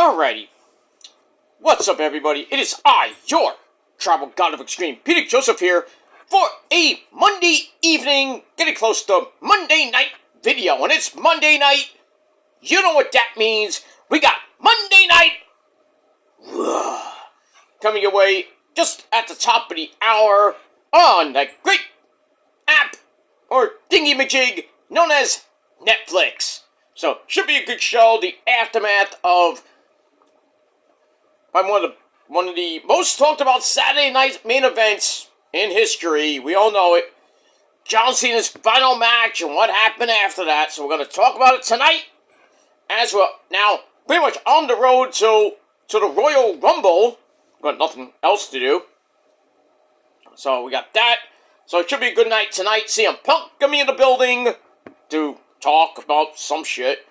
Alrighty. What's up, everybody? It is I, your Tribal God of Extreme, Peter Joseph here, for a Monday evening, getting close to Monday night video. And it's Monday night. You know what that means. We got Monday night coming your way just at the top of the hour on that great app or thingy-majig known as Netflix. So, should be a good show. The aftermath of one of the most talked about Saturday night main events in history. We all know it. John Cena's final match and what happened after that. So we're going to talk about it tonight. As we're now pretty much on the road to the Royal Rumble. Got nothing else to do. So we got that. So it should be a good night tonight. CM Punk gonna be in the building to talk about some shit.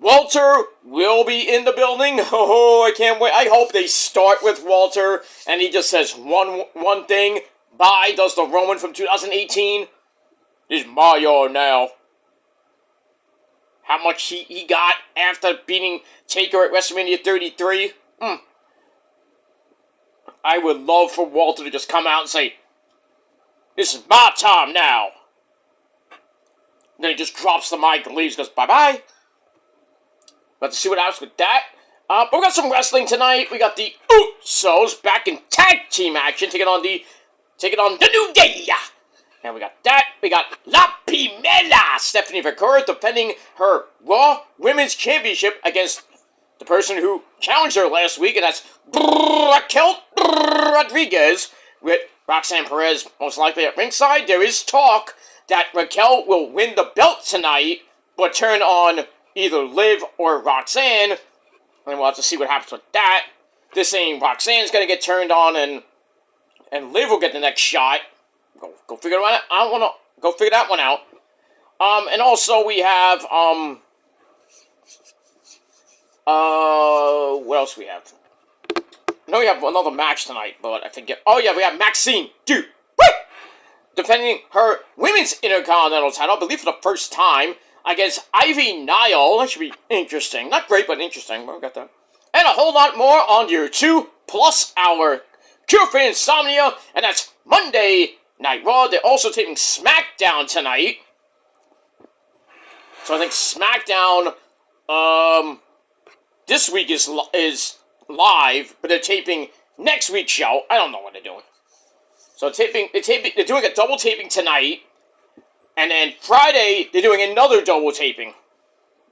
Walter will be in the building. Oh, I can't wait. I hope they start with Walter and he just says one thing. Bye, does the Roman from 2018. This is Mayo now. How much he got after beating Taker at WrestleMania 33. I would love for Walter to just come out and say, this is my time now. And then he just drops the mic and leaves, goes, bye-bye. Let's see what happens with that. But we got some wrestling tonight. We got the Usos back in tag team action, taking on the New Day. And we got that. We got La Pimela, Stephanie Vaquera, defending her Raw Women's Championship against the person who challenged her last week, and that's Raquel Rodriguez, with Roxanne Perez most likely at ringside. There is talk that Raquel will win the belt tonight, but turn on either Liv or Roxanne, and we'll have to see what happens with that. This ain't Roxanne's gonna get turned on, and Liv will get the next shot. Go figure that out. I don't wanna go figure that one out. And also we have what else we have? I know we have another match tonight, but I forget. Oh yeah, we have Maxine defending her women's Intercontinental title, I believe for the first time, against Ivy Nile. That should be interesting. Not great, but interesting. But we got that. And a whole lot more on your 2+ hour Cure for Insomnia, and that's Monday Night Raw. They're also taping SmackDown tonight. So I think SmackDown, this week is live, but they're taping next week's show. I don't know what they're doing. So they're doing a double taping tonight, and then Friday they're doing another double taping.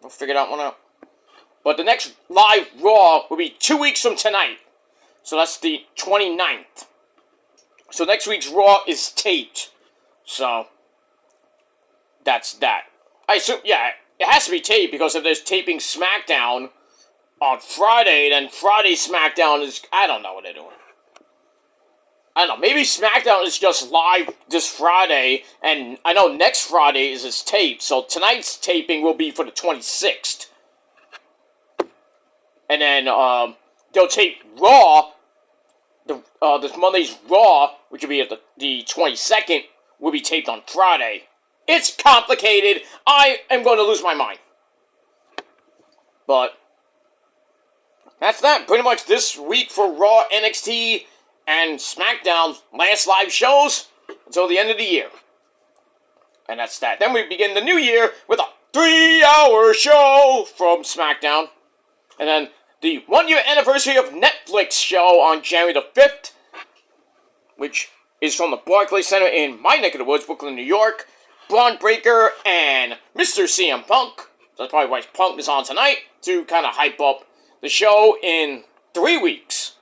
We'll figure that one out. But the next live Raw will be 2 weeks from tonight. So that's the 29th. So next week's Raw is taped. So that's that. I assume, yeah, it has to be taped because if there's taping SmackDown on Friday, then Friday SmackDown is, I don't know what they're doing. I don't know, maybe SmackDown is just live this Friday, and I know next Friday is its tape, so tonight's taping will be for the 26th. And then, they'll tape Raw, this Monday's Raw, which will be at the 22nd, will be taped on Friday. It's complicated. I am going to lose my mind. But that's that. Pretty much this week for Raw, NXT, and SmackDown last live shows until the end of the year. And that's that. Then we begin the new year with a 3-hour show from SmackDown. And then the 1-year anniversary of Netflix show on January the 5th, which is from the Barclays Center in my neck of the woods, Brooklyn, New York. Braun Breaker and Mr. CM Punk. So that's probably why Punk is on tonight, to kind of hype up the show in 3 weeks.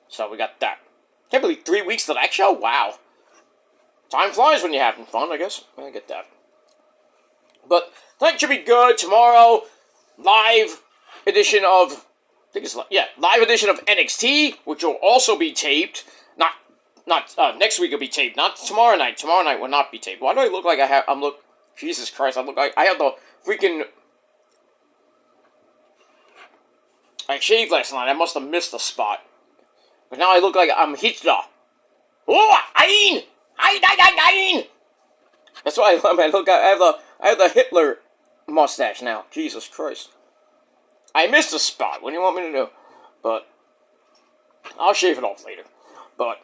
So we got that. Can't believe 3 weeks to that show? Wow. Time flies when you're having fun, I guess. I get that. But tonight should be good. Tomorrow, live edition of live edition of NXT, which will also be taped. Not next week will be taped. Not tomorrow night. Tomorrow night will not be taped. Why do I look like Jesus Christ, I look like I have the freaking... I shaved last night. I must have missed a spot. But now I look like I'm Hitler. Oh, Ein! Ein! That's why I look. I have the Hitler mustache now. Jesus Christ. I missed a spot. What do you want me to do? But I'll shave it off later. But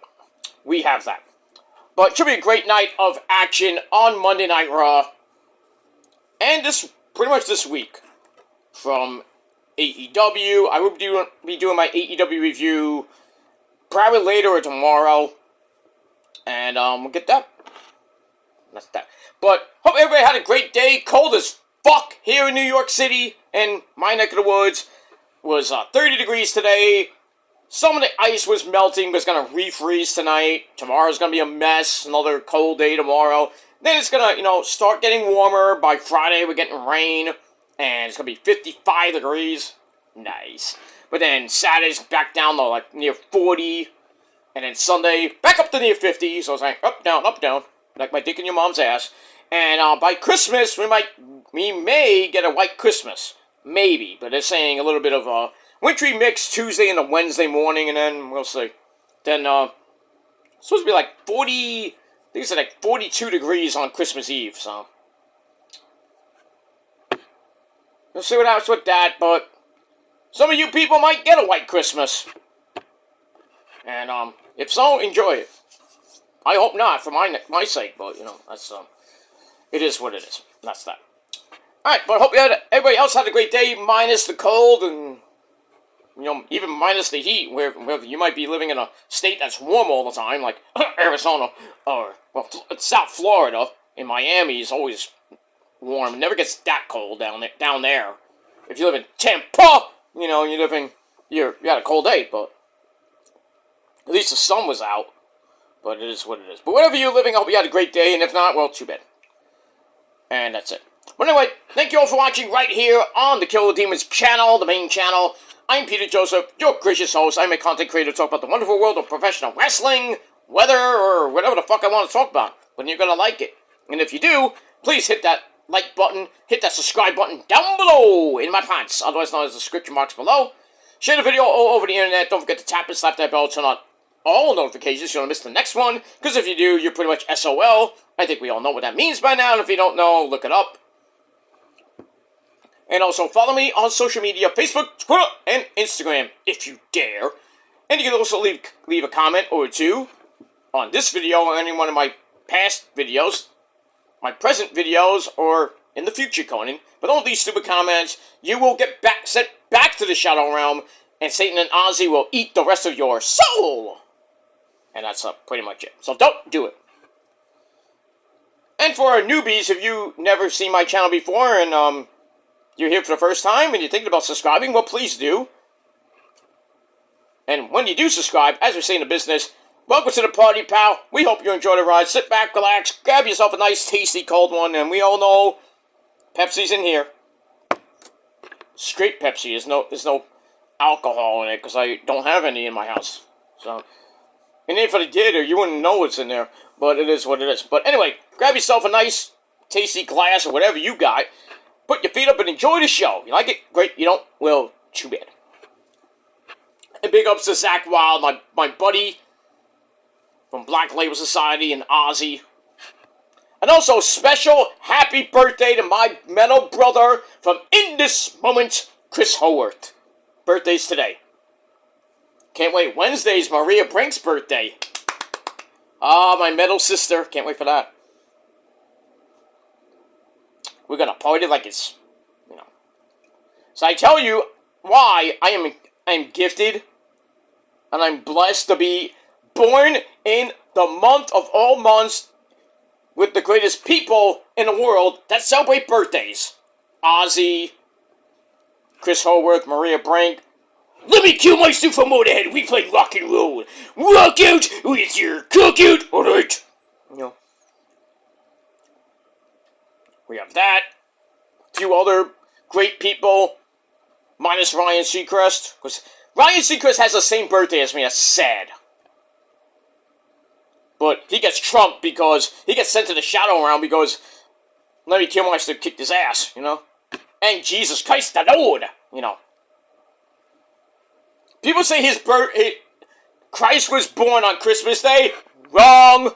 we have that. But it should be a great night of action on Monday Night Raw. And pretty much this week. From AEW. I will be doing my AEW review probably later or tomorrow. And we'll get that. That's that. But hope everybody had a great day. Cold as fuck here in New York City. And my neck of the woods was 30 degrees today. Some of the ice was melting, but it's going to refreeze tonight. Tomorrow's going to be a mess. Another cold day tomorrow. Then it's going to, start getting warmer. By Friday, we're getting rain. And it's going to be 55 degrees. Nice. But then Saturday's back down to, near 40. And then Sunday, back up to near 50. So it's like, up, down, like my dick in your mom's ass. And by Christmas, we may get a white Christmas. Maybe. But they're saying a little bit of a wintry mix Tuesday and a Wednesday morning, and then we'll see. Then, it's supposed to be like 40, I think it's like 42 degrees on Christmas Eve, so. We'll see what happens with that, but some of you people might get a white Christmas. And, if so, enjoy it. I hope not, for my sake, but, that's, it is what it is. That's that. Alright, but I hope everybody else had a great day, minus the cold, and even minus the heat, where you might be living in a state that's warm all the time, like Arizona, or, South Florida. In Miami is always warm. It never gets that cold down there. If you live in Tampa, you had a cold day, but at least the sun was out. But it is what it is. But wherever you're living, I hope you had a great day, and if not, well, too bad. And that's it. But anyway, thank you all for watching right here on the Killer Demons channel, the main channel. I'm Peter Joseph, your gracious host. I'm a content creator to talk about the wonderful world of professional wrestling, weather, or whatever the fuck I want to talk about. But you're going to like it. And if you do, please hit that like button, hit that subscribe button down below in my pants, otherwise known as the description box below. Share the video all over the internet. Don't forget to tap and slap that bell, turn on all notifications so you don't miss the next one. Because if you do, you're pretty much SOL. I think we all know what that means by now. And if you don't know, look it up. And also follow me on social media, Facebook, Twitter, and Instagram, if you dare. And you can also leave a comment or two on this video or any one of my past videos, my present videos, or in the future, Conan. But don't leave stupid comments. You will get sent back to the Shadow Realm, and Satan and Ozzy will eat the rest of your soul. And that's pretty much it. So don't do it. And for our newbies, if you've never seen my channel before, and you're here for the first time and you're thinking about subscribing, well, please do. And when you do subscribe, as we say in the business, welcome to the party, pal. We hope you enjoy the ride. Sit back, relax, grab yourself a nice, tasty, cold one, and we all know Pepsi's in here. Straight Pepsi. There's no alcohol in it, because I don't have any in my house. So, and if I did, you wouldn't know what's in there. But it is what it is. But anyway, grab yourself a nice, tasty glass or whatever you got. Put your feet up and enjoy the show. You like it? Great. You don't? Well, too bad. And big ups to Zach Wild, my buddy from Black Label Society, and Ozzy. And also, special happy birthday to my metal brother from In This Moment, Chris Howarth. Birthday's today. Can't wait. Wednesday's Maria Brink's birthday. Ah, my metal sister. Can't wait for that. We're gonna party like it's, So I tell you why I am gifted, and I'm blessed to be born in the month of all months with the greatest people in the world that celebrate birthdays. Ozzy, Chris Howarth, Maria Brink. Let me kill my super motorhead. We play rock and roll. Rock out with your cock out. Alright. We have that. A few other great people. Minus Ryan Seacrest. Because Ryan Seacrest has the same birthday as me. That's sad. But he gets trumped because he gets sent to the Shadow Realm because Lemmy Kilmister kicked his ass, And Jesus Christ the Lord, People say Christ was born on Christmas Day. Wrong.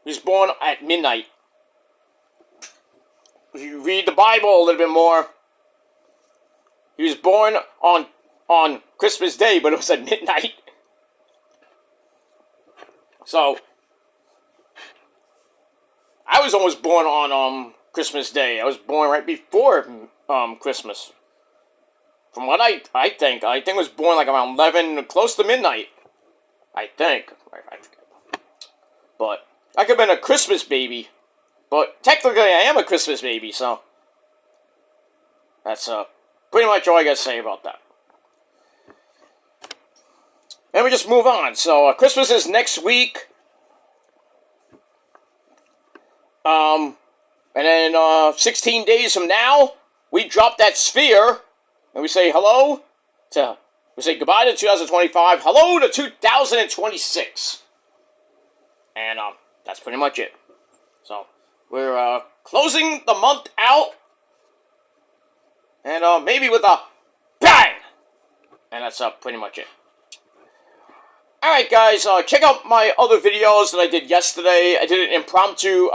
He was born at midnight. If you read the Bible a little bit more, He was born on Christmas Day, but it was at midnight. So, I was almost born on Christmas Day. I was born right before Christmas. From what I think I was born like around 11, close to midnight. I think. I forget. But I could have been a Christmas baby. But technically I am a Christmas baby, so that's pretty much all I gotta say about that. And we just move on. So Christmas is next week. And then 16 days from now, we drop that sphere, and we say hello we say goodbye to 2025, hello to 2026. And that's pretty much it. So, we're closing the month out, and maybe with a bang! And that's pretty much it. Alright guys, check out my other videos that I did yesterday. I did an impromptu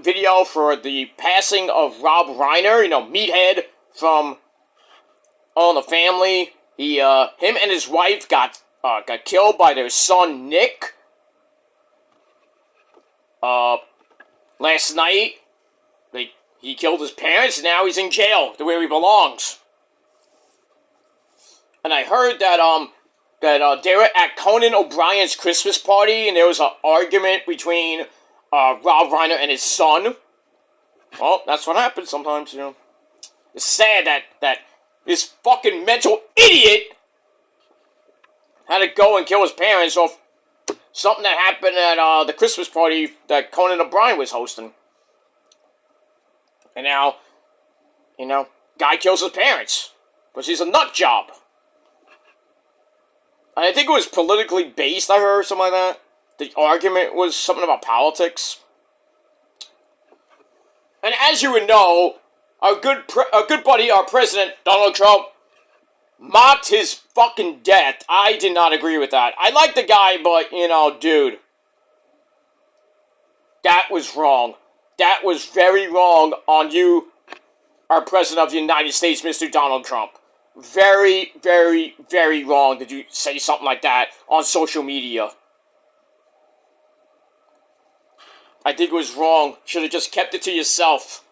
video for the passing of Rob Reiner, Meathead from All in the Family. Him and his wife got killed by their son Nick. Last night, he killed his parents, and now he's in jail, where he belongs. And I heard that they were at Conan O'Brien's Christmas party, and there was an argument between Rob Reiner and his son. Well, that's what happens sometimes, It's sad that this fucking mental idiot had to go and kill his parents off something that happened at the Christmas party that Conan O'Brien was hosting. And now, guy kills his parents because he's a nut job. I think it was politically based, I heard, something like that. The argument was something about politics. And as you would know, our good buddy, our president, Donald Trump, mocked his fucking death. I did not agree with that. I like the guy, but, dude. That was wrong. That was very wrong on you, our president of the United States, Mr. Donald Trump. Very, very, very wrong that you say something like that on social media. I think it was wrong. Should have just kept it to yourself.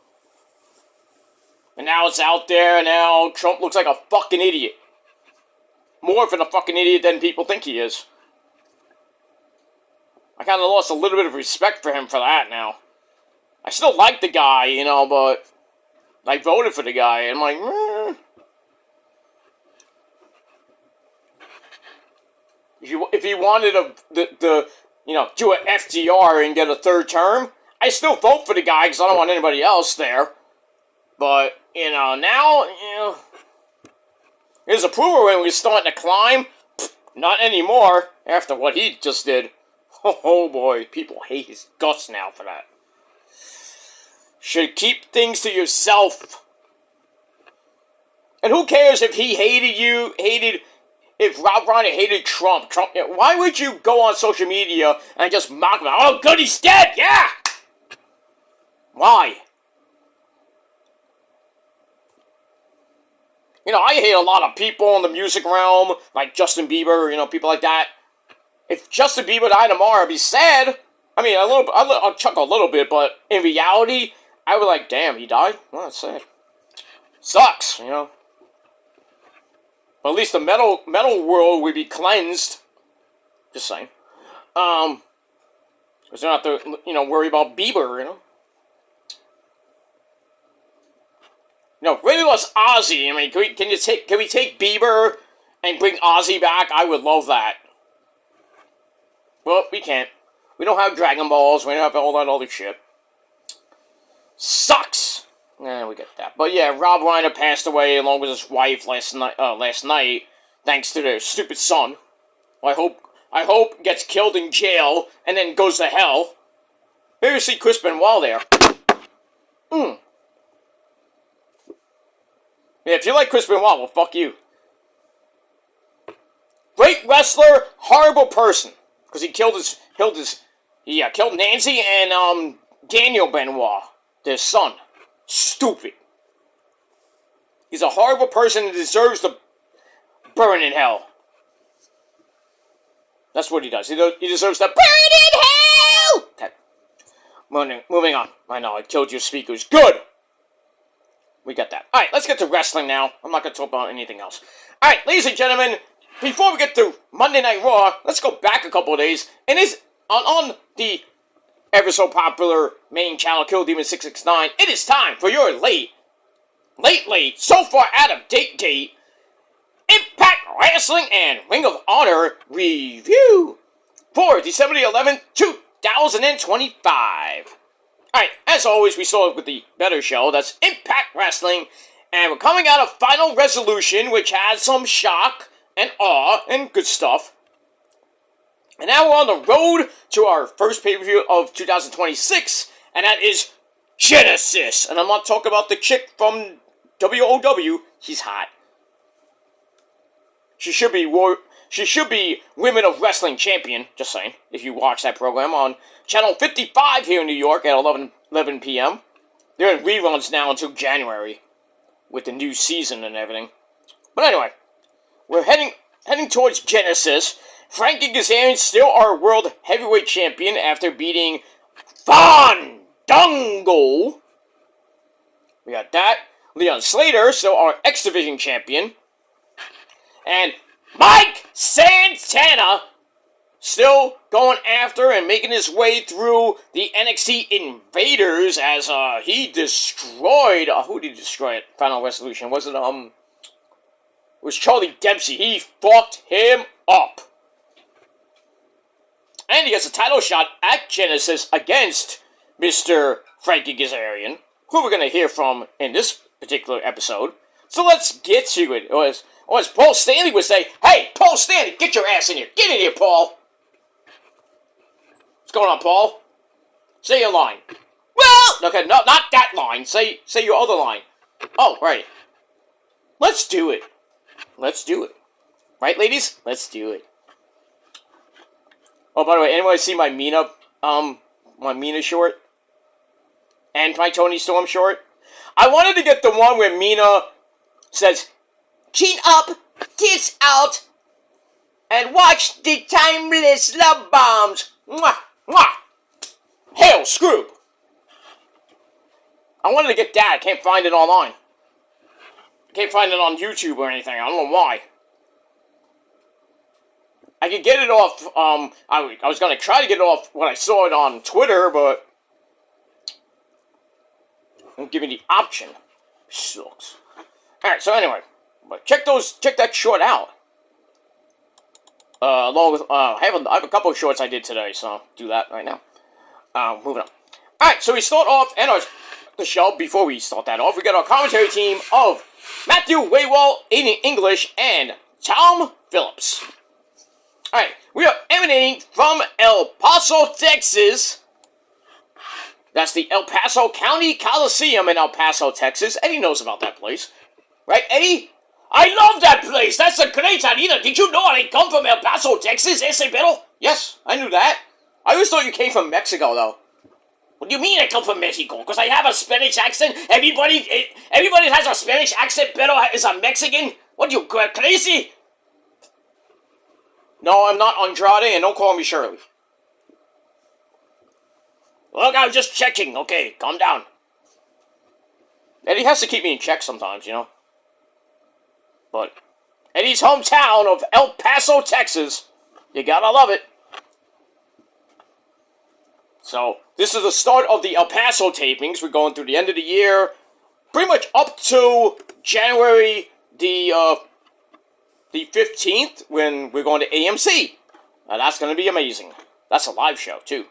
And now it's out there, and now Trump looks like a fucking idiot. More of a fucking idiot than people think he is. I kind of lost a little bit of respect for him for that now. I still like the guy, but I voted for the guy, and I'm like, If he wanted to do an FDR and get a third term, I still vote for the guy because I don't want anybody else there. But, now, his approval rating was starting to climb. Not anymore, after what he just did. Oh boy, people hate his guts now for that. Should keep things to yourself. And who cares if he if Rob Reiner hated Trump? Why would you go on social media and just mock him? Oh, good, he's dead, yeah! Why? I hate a lot of people in the music realm, like Justin Bieber, people like that. If Justin Bieber died tomorrow, I'd be sad. I mean, I'll chuckle a little bit, but in reality, I would like, damn, he died? Well, that's sad. Sucks, But at least the metal world would be cleansed. Just saying. Because they don't have to, worry about Bieber, really loves Ozzy. I mean, can we take Bieber and bring Ozzy back? I would love that. Well, we can't. We don't have Dragon Balls. We don't have all that other shit. Sucks. We get that. But yeah, Rob Reiner passed away along with his wife last night, thanks to their stupid son. I hope gets killed in jail and then goes to hell. Maybe you see Chris Benoit there. Yeah, if you like Chris Benoit, well, fuck you. Great wrestler, horrible person. Because he killed Nancy and, Daniel Benoit, their son. Stupid. He's a horrible person and deserves to burn in hell. That's what he does. He deserves to burn in hell! Okay. Moving on. I know, I killed your speakers. Good! We got that. Alright, let's get to wrestling now. I'm not going to talk about anything else. Alright, ladies and gentlemen, before we get to Monday Night Raw, let's go back a couple of days. And it's on the ever so popular main channel, Kill Demon 669. It is time for your late, so far out of date Impact Wrestling and Ring of Honor review for December the 11th, 2025. Alright, as always, we saw it with the better show. That's Impact Wrestling. And we're coming out of Final Resolution, which has some shock and awe and good stuff. And now we're on the road to our first pay-per-view of 2026, and that is Genesis. And I'm not talking about the chick from WOW. She's hot. She should be Women of Wrestling Champion, just saying, if you watch that program on Channel 55 here in New York at 11 p.m. They're in reruns now until January with the new season and everything. But anyway, we're heading towards Genesis. Frankie Kazarian still our World Heavyweight Champion after beating Fandango. We got that. Leon Slater still our X Division Champion. And Mike Santana still going after and making his way through the NXT Invaders as he destroyed... who did he destroy at Final Resolution? Was it, it was Charlie Dempsey. He fucked him up. And he gets a title shot at Genesis against Mr. Frankie Kazarian, who we're going to hear from in this particular episode. So let's get to it. Or as Paul Stanley would say, hey, Paul Stanley, get your ass in here. Get in here, Paul. What's going on, Paul? Say your line. Well, okay, no, not that line. Say your other line. Oh, right. Let's do it. Let's do it. Right, ladies? Let's do it. Oh, by the way, anyone see my Mina short? And my Tony Storm short? I wanted to get the one where Mina says, chin up, tits out, and watch the timeless love bombs. Mwah, mwah. Hail, Scroob. I wanted to get that. I can't find it online. I can't find it on YouTube or anything. I don't know why. I could get it off, I was going to try to get it off when I saw it on Twitter, but it won't give me the option. Sucks. Alright, so anyway, but check that short out. Along with, I have a couple of shorts I did today, so I'll do that right now. Moving on. Alright, so we start off, and the show, before we start that off, we got our commentary team of Matthew Waywall, Aiden English, and Tom Phillips. Alright, we are emanating from El Paso, Texas. That's the El Paso County Coliseum in El Paso, Texas. Eddie knows about that place. Right, Eddie? I love that place! That's a great idea! Did you know I come from El Paso, Texas, ese pero? Yes, I knew that. I always thought you came from Mexico, though. What do you mean I come from Mexico? Because I have a Spanish accent? Everybody has a Spanish accent, pero is a Mexican? What, you crazy? No, I'm not Andrade, and don't call me Shirley. Look, I was just checking. Okay, calm down. Eddie has to keep me in check sometimes, you know. But Eddie's hometown of El Paso, Texas. You gotta love it. So, this is the start of the El Paso tapings. We're going through the end of the year. Pretty much up to January the 15th, when we're going to AMC. Now, that's going to be amazing. That's a live show, too.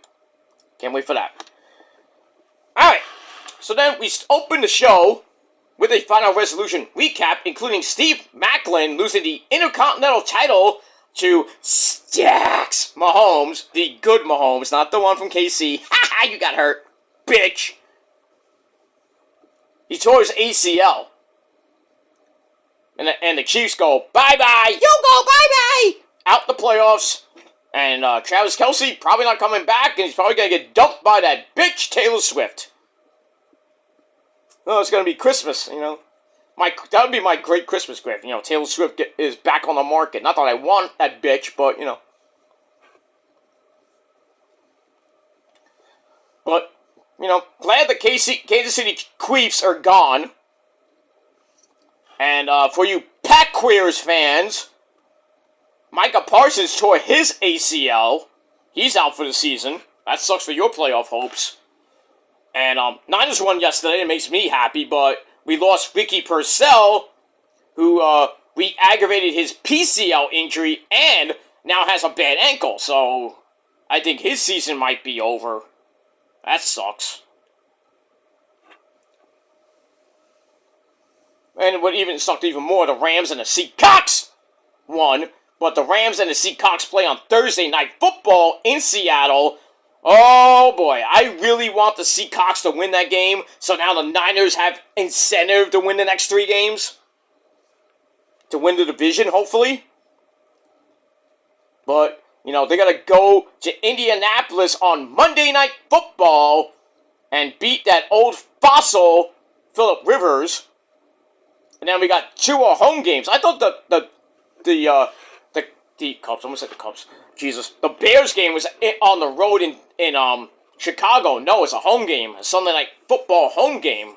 Can't wait for that. Alright, so then we open the show with a Final Resolution recap, including Steve Maclin losing the Intercontinental title to Stax Mahomes, the good Mahomes, not the one from KC. Ha, you got hurt, bitch. He tore his ACL. And the Chiefs go, bye-bye. You go, bye-bye. Out the playoffs. And Travis Kelce probably not coming back, and he's probably going to get dumped by that bitch Taylor Swift. Well, it's going to be Christmas, you know. That would be my great Christmas gift. Taylor Swift is back on the market. Not that I want that bitch, but But glad the Kansas City Chiefs are gone. And for you Pack Queers fans, Micah Parsons tore his ACL. He's out for the season. That sucks for your playoff hopes. And Niners won yesterday. It makes me happy, but we lost Ricky Purcell, who re-aggravated his PCL injury and now has a bad ankle. So I think his season might be over. That sucks. And what even sucked even more, the Rams and the Seahawks won. But the Rams and the Seahawks play on Thursday Night Football in Seattle. Oh boy, I really want the Seahawks to win that game. So now the Niners have incentive to win the next 3 games. To win the division, hopefully. But, they got to go to Indianapolis on Monday Night Football and beat that old fossil, Phillip Rivers. And then we got 2 more home games. I thought the Cubs, almost said the Cubs. Jesus. The Bears game was on the road in Chicago. No, it's a home game. A Sunday Night Football home game.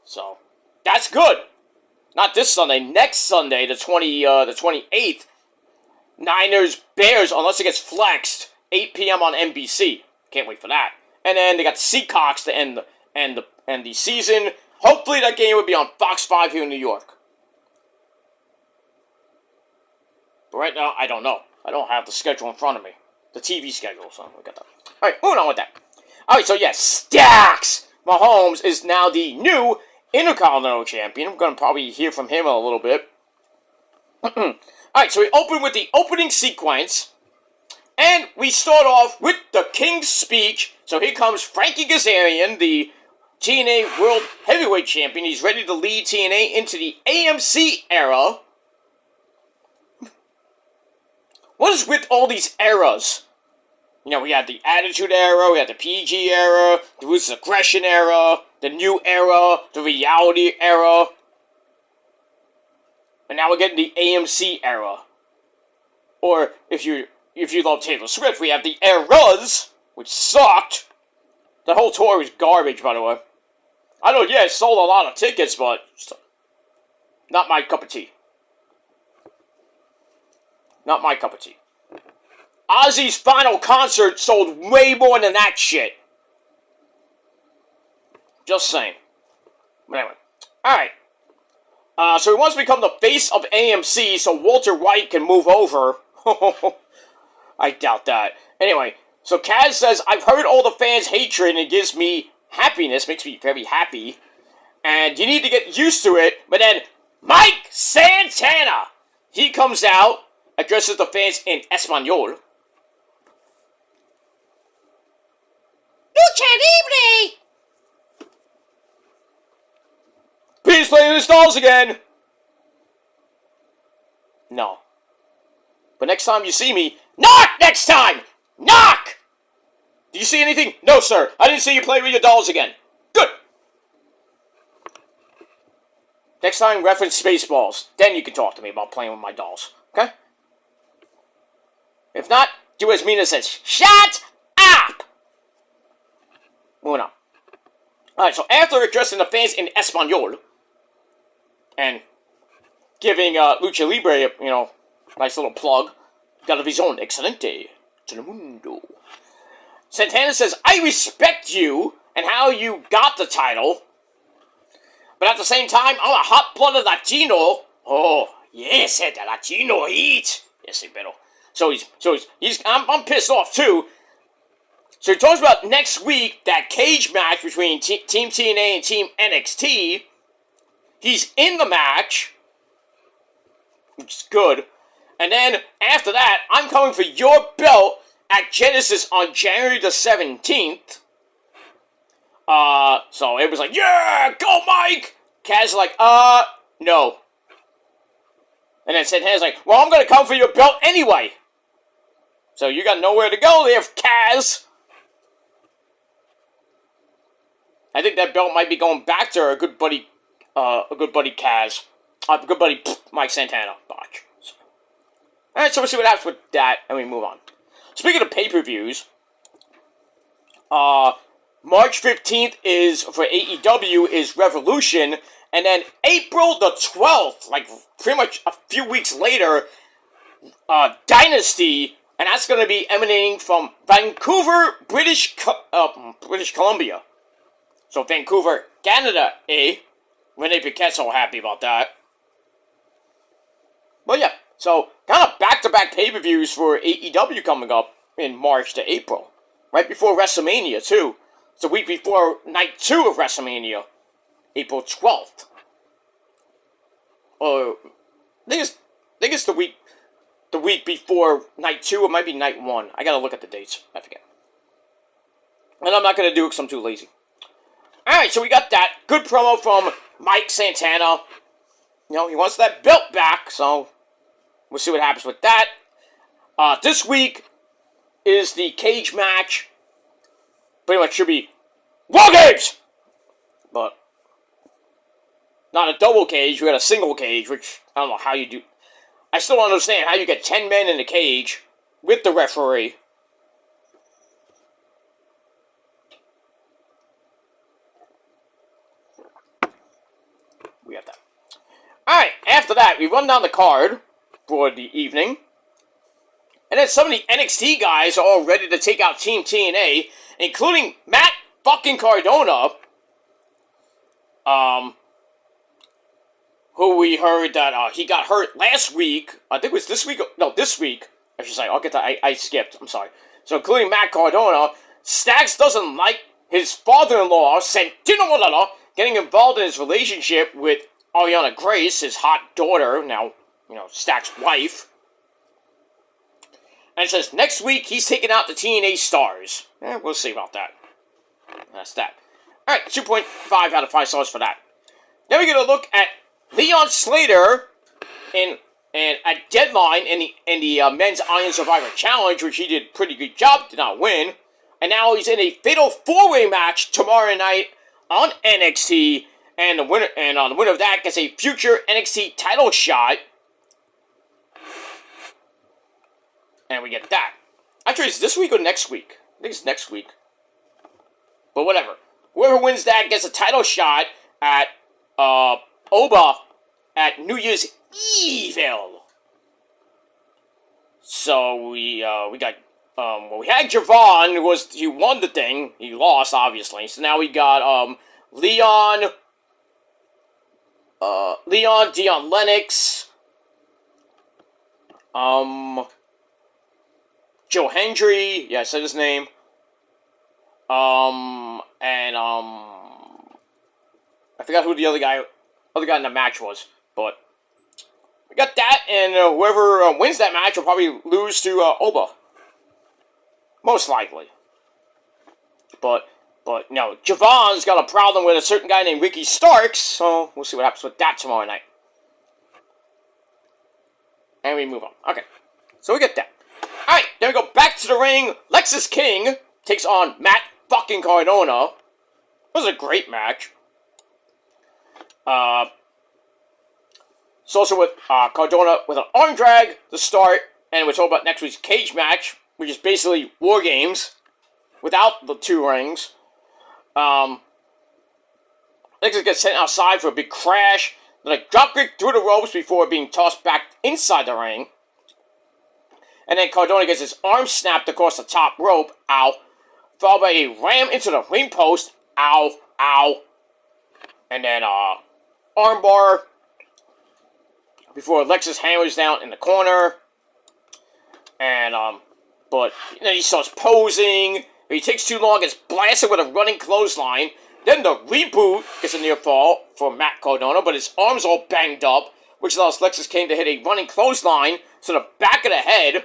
So, that's good. Not this Sunday. Next Sunday, the 28th. Niners, Bears, unless it gets flexed, 8 p.m. on NBC. Can't wait for that. And then they got the Seahawks to end the season. Hopefully that game would be on Fox 5 here in New York. But right now, I don't know. I don't have the schedule in front of me. The TV schedule, so we got that. Alright, moving on with that. Alright, so yes, Stacks Mahomes is now the new Intercontinental Champion. I'm going to probably hear from him in a little bit. Alright, so we open with the opening sequence. And we start off with the King's Speech. So here comes Frankie Kazarian, the TNA World Heavyweight Champion. He's ready to lead TNA into the AMC era. What is with all these eras? We had the Attitude Era, we had the PG Era, the Ruthless Aggression Era, the New Era, the Reality Era. And now we're getting the AMC Era. Or, if you love Taylor Swift, we have the Eras, which sucked. The whole tour was garbage, by the way. I know, yeah, it sold a lot of tickets, but not my cup of tea. Not my cup of tea. Ozzy's final concert sold way more than that shit. Just saying. But anyway. Alright. So he wants to become the face of AMC so Walter White can move over. I doubt that. Anyway, so Kaz says, I've heard all the fans' hatred and it gives me happiness, makes me very happy. And you need to get used to it. But then, Mike Santana! He comes out, addresses the fans in Espanol. Lucha Libre! Pete's playing in the stalls again! No. But next time you see me, knock next time! Knock! Do you see anything? No, sir. I didn't see you play with your dolls again. Good. Next time, reference Spaceballs. Then you can talk to me about playing with my dolls. Okay? If not, do as Mina says. Shut up! Moving on. Alright, so after addressing the fans in Espanol, and giving Lucha Libre, nice little plug, Televisión Excelente, Telemundo. Santana says, I respect you and how you got the title, but at the same time, I'm a hot-blooded Latino. Oh, yes, the Latino heat. Yes, pero. So I'm pissed off too. So he talks about next week, that cage match between Team TNA and Team NXT. He's in the match, which is good. And then, after that, I'm coming for your belt at Genesis on January the 17th. So it was like, yeah, go Mike! Kaz like, no. And then Santana's like, well, I'm gonna come for your belt anyway. So you got nowhere to go there, Kaz. I think that belt might be going back to our good buddy a good buddy Kaz, a good buddy Mike Santana botch. So. All right, so we'll see what happens with that, and we move on. Speaking of pay-per-views, March 15th is for AEW is Revolution, and then April the 12th, like pretty much a few weeks later, Dynasty, and that's going to be emanating from Vancouver, British Columbia. So Vancouver, Canada, eh? Renee Paquette's so happy about that. But yeah, so kind of back-to-back pay-per-views for AEW coming up in March to April. Right before WrestleMania, too. It's a week before night 2 of WrestleMania. April 12th. I think it's the week before night 2, or it might be night 1. I gotta look at the dates. I forget. And I'm not gonna do it because I'm too lazy. Alright, so we got that. Good promo from Mike Santana. You know, he wants that belt back, so we'll see what happens with that. This week is the cage match. Pretty much should be War Games! But not a double cage, we got a single cage, which I don't know how you do. I still don't understand how you get 10 men in a cage with the referee. We got that. Alright, after that, we run down the card for the evening. And then some of the NXT guys are all ready to take out Team TNA, including Matt fucking Cardona. Who we heard that he got hurt last week. I think it was this week. No, this week. I should say. I'll get that. I skipped. I'm sorry. So, including Matt Cardona, Staggs doesn't like his father-in-law, Santino, getting involved in his relationship with Ariana Grace, his hot daughter, now, you know, Staggs' wife. And it says, next week, he's taking out the TNA stars. We'll see about that. That's that. Alright, 2.5 out of 5 stars for that. Now we're going to look at Leon Slater in a deadline in the Men's Iron Survivor Challenge, which he did a pretty good job, did not win. And now he's in a fatal 4-way match tomorrow night on NXT, and the winner of that gets a future NXT title shot. And we get that. Actually, it's this week or next week? I think it's next week. But whatever. Whoever wins that gets a title shot at Oba at New Year's Evil. So we got we had Javon, he won the thing. He lost, obviously. So now we got Leon, Dion Lennox, Joe Hendry, yeah, I said his name. And I forgot who the other guy in the match was, but we got that, and whoever wins that match will probably lose to Oba. Most likely. But no, Javon's got a problem with a certain guy named Ricky Starks, so we'll see what happens with that tomorrow night. And we move on. Okay, so we get that. Alright, then we go back to the ring. Lexis King takes on Matt fucking Cardona. It was a great match. It's also with Cardona with an arm drag to start, and we're talking about next week's cage match, which is basically War Games without the 2 rings. Lexis gets sent outside for a big crash, then a dropkick through the ropes before being tossed back inside the ring. And then Cardona gets his arm snapped across the top rope, ow, followed by a ram into the ring post, ow, ow. And then armbar before Alexis hammers down in the corner. And but then he starts posing. He takes too long, gets blasted with a running clothesline. Then the reboot gets a near fall for Matt Cardona, but his arm's all banged up, which allows Lexis King to hit a running clothesline to the back of the head.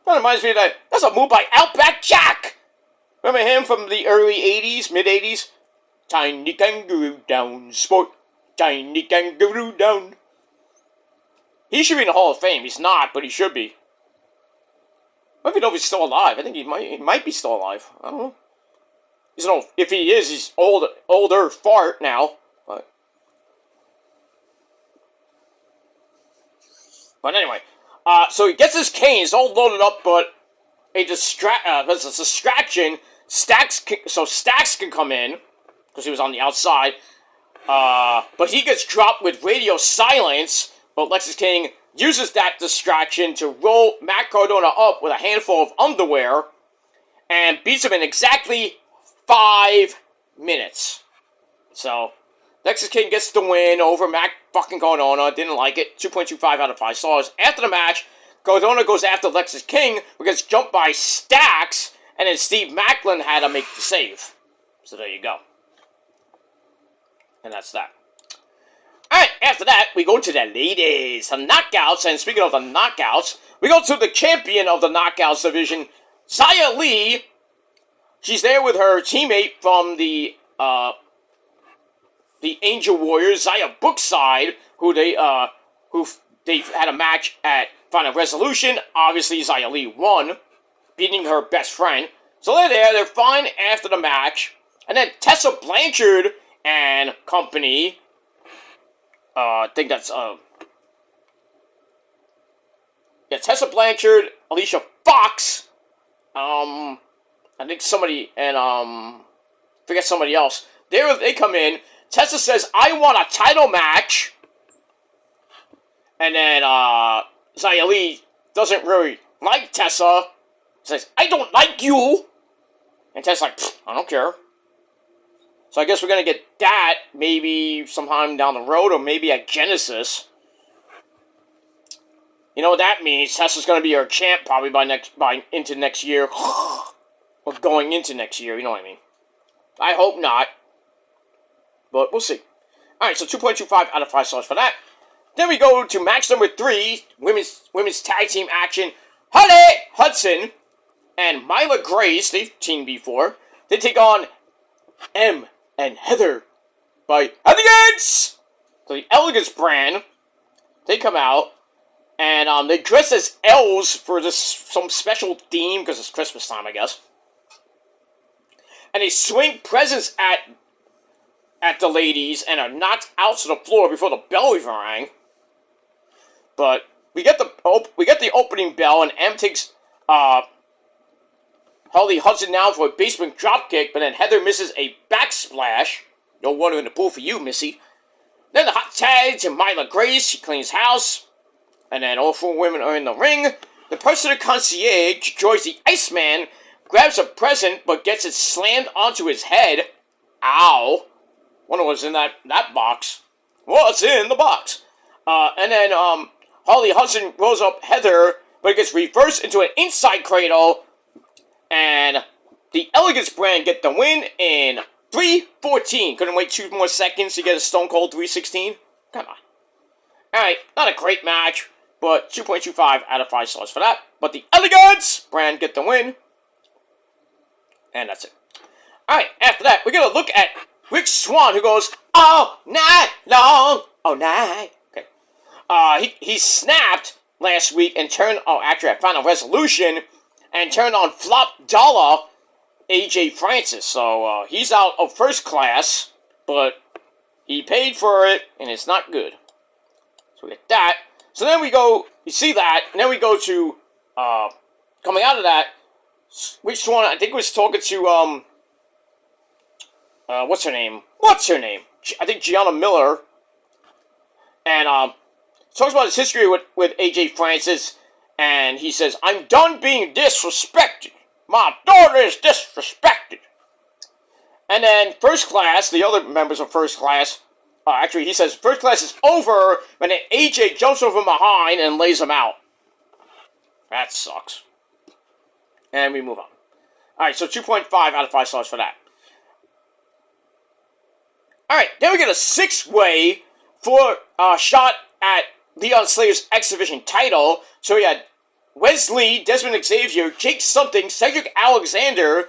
That reminds me of that's a move by Outback Jack! Remember him from the early 80s, mid-80s? Tiny kangaroo down, sport. Tiny kangaroo down. He should be in the Hall of Fame. He's not, but he should be. I don't even know if he's still alive. I think he might be still alive. I don't know. He's an old, if he is, he's older fart now. But anyway, so he gets his cane. He's all loaded up, but there's a distraction. Stacks can come in because he was on the outside. But he gets dropped with radio silence. But Lexus King uses that distraction to roll Matt Cardona up with a handful of underwear and beats him in exactly 5 minutes. So Lexus King gets the win over Matt fucking Cardona. Didn't like it. 2.25 out of 5 stars. After the match, Cardona goes after Lexus King, but gets jumped by Stacks, and then Steve Macklin had to make the save. So there you go. And that's that. Alright, after that, we go to the ladies. The knockouts, and speaking of the knockouts, we go to the champion of the knockouts division, Xia Li. She's there with her teammate from the Angel Warriors, Xia Brookside, who they had a match at Final Resolution. Obviously, Xia Li won, beating her best friend. So they're there, they're fine after the match. And then Tessa Blanchard and company, I think that's, Tessa Blanchard, Alicia Fox, I think somebody, and, forget somebody else. They come in. Tessa says, I want a title match. And then, Xia Li doesn't really like Tessa. Says, I don't like you. And Tessa's like, I don't care. So I guess we're going to get that maybe sometime down the road, or maybe at Genesis. You know what that means? Tessa's going to be our champ probably into next year. Or going into next year, you know what I mean. I hope not. But we'll see. Alright, so 2.25 out of 5 stars for that. Then we go to match number 3, women's tag team action. Holly Hudson and Myla Grace, they've teamed before. They take on M and Heather by Elegance. So the Elegance brand, they come out and they dress as elves for some special theme because it's Christmas time, I guess. And they swing presents at the ladies and are knocked out to the floor before the bell even rang. But we get the opening bell, and M takes Holly Hudson down for a basement dropkick, but then Heather misses a backsplash. No water in the pool for you, Missy. Then the hot tag to Myla Grace. She cleans house. And then all 4 women are in the ring. The personal concierge, George the Iceman, grabs a present but gets it slammed onto his head. Ow. Wonder what's in that box. What's in the box? And then Holly Hudson rolls up Heather, but it gets reversed into an inside cradle. And the Elegance brand get the win in 3:14. Couldn't wait 2 more seconds to get a Stone Cold 3:16. Come on. Alright, not a great match, but 2.25 out of 5 stars for that. But the Elegance brand get the win. And that's it. Alright, after that, we're going to look at Rick Swann, who goes, all night long, all night. Okay. He snapped last week and turned, actually at Final Resolution, and turned on Flop Dollar, AJ Francis. So, he's out of First Class, but he paid for it, and it's not good. So we get that. So then we go, you see that, and then we go to, coming out of that, Rick Swann, I think was talking to, what's her name? I think Gianna Miller. And, talks about his history with AJ Francis. And he says, I'm done being disrespected. My daughter is disrespected. And then First Class, the other members of First Class, actually he says First Class is over when then AJ jumps over behind and lays him out. That sucks. And we move on. Alright, so 2.5 out of 5 stars for that. Alright, then we get a 6-way for a shot at Leon Slater's X Division title. So we had Wesley, Desmond Xavier, Jake Something, Cedric Alexander,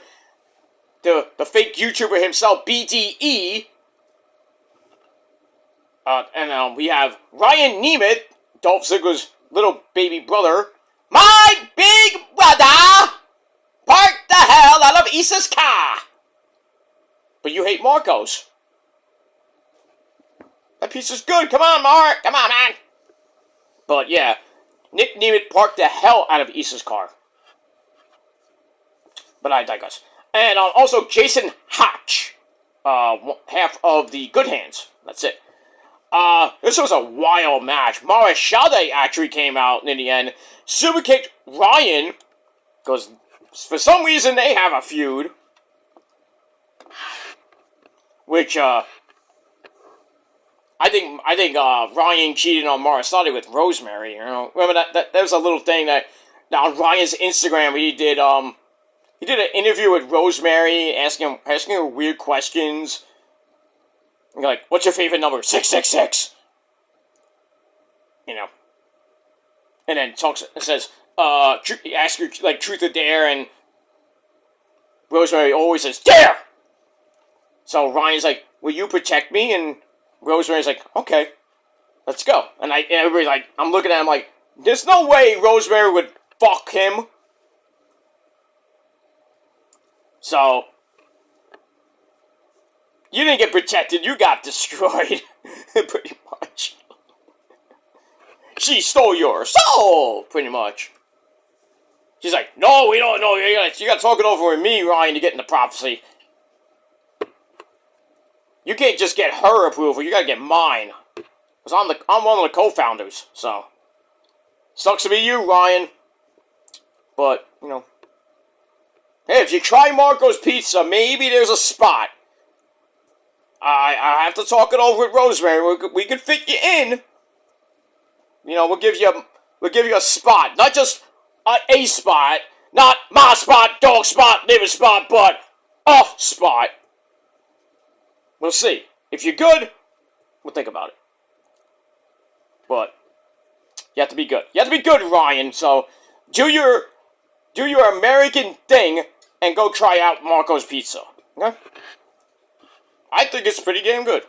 the fake YouTuber himself, BDE. And we have Ryan Nemeth, Dolph Ziggler's little baby brother. My big brother! Park the hell out of Issa's car! But you hate Marcos. That piece is good. Come on, Mark. Come on, man. But yeah, Nick Nemeth parked the hell out of Issa's car. But I digress. And also Jason Hatch, half of the Good Hands. That's it. This was a wild match. Mara Shade actually came out in the end. Super kicked Ryan, because for some reason they have a feud. Which, I think Ryan cheated on Mara Shade with Rosemary. You know, remember that was a little thing that on Ryan's Instagram he did an interview with Rosemary, asking her weird questions. Like, what's your favorite number? 666. You know. And then says, ask her, like, truth or dare, and Rosemary always says, dare! So Ryan's like, will you protect me? And Rosemary's like, okay, let's go. And everybody's like, I'm looking at him like, there's no way Rosemary would fuck him. So, you didn't get protected, you got destroyed. Pretty much. She stole your soul, pretty much. She's like, no, we don't know. You gotta talk it over with me, Ryan, to get in the prophecy. You can't just get her approval, you gotta get mine. Because I'm one of the co-founders, so. Sucks to be you, Ryan. But, you know. Hey, if you try Marco's Pizza, maybe there's a spot. I have to talk it over with Rosemary. We could fit you in. You know, we'll give you a spot. Not just a spot. Not my spot, dog spot, liver spot, but a spot. We'll see. If you're good, we'll think about it. But you have to be good. You have to be good, Ryan. So do your American thing and go try out Marco's Pizza. Okay? I think it's pretty damn good.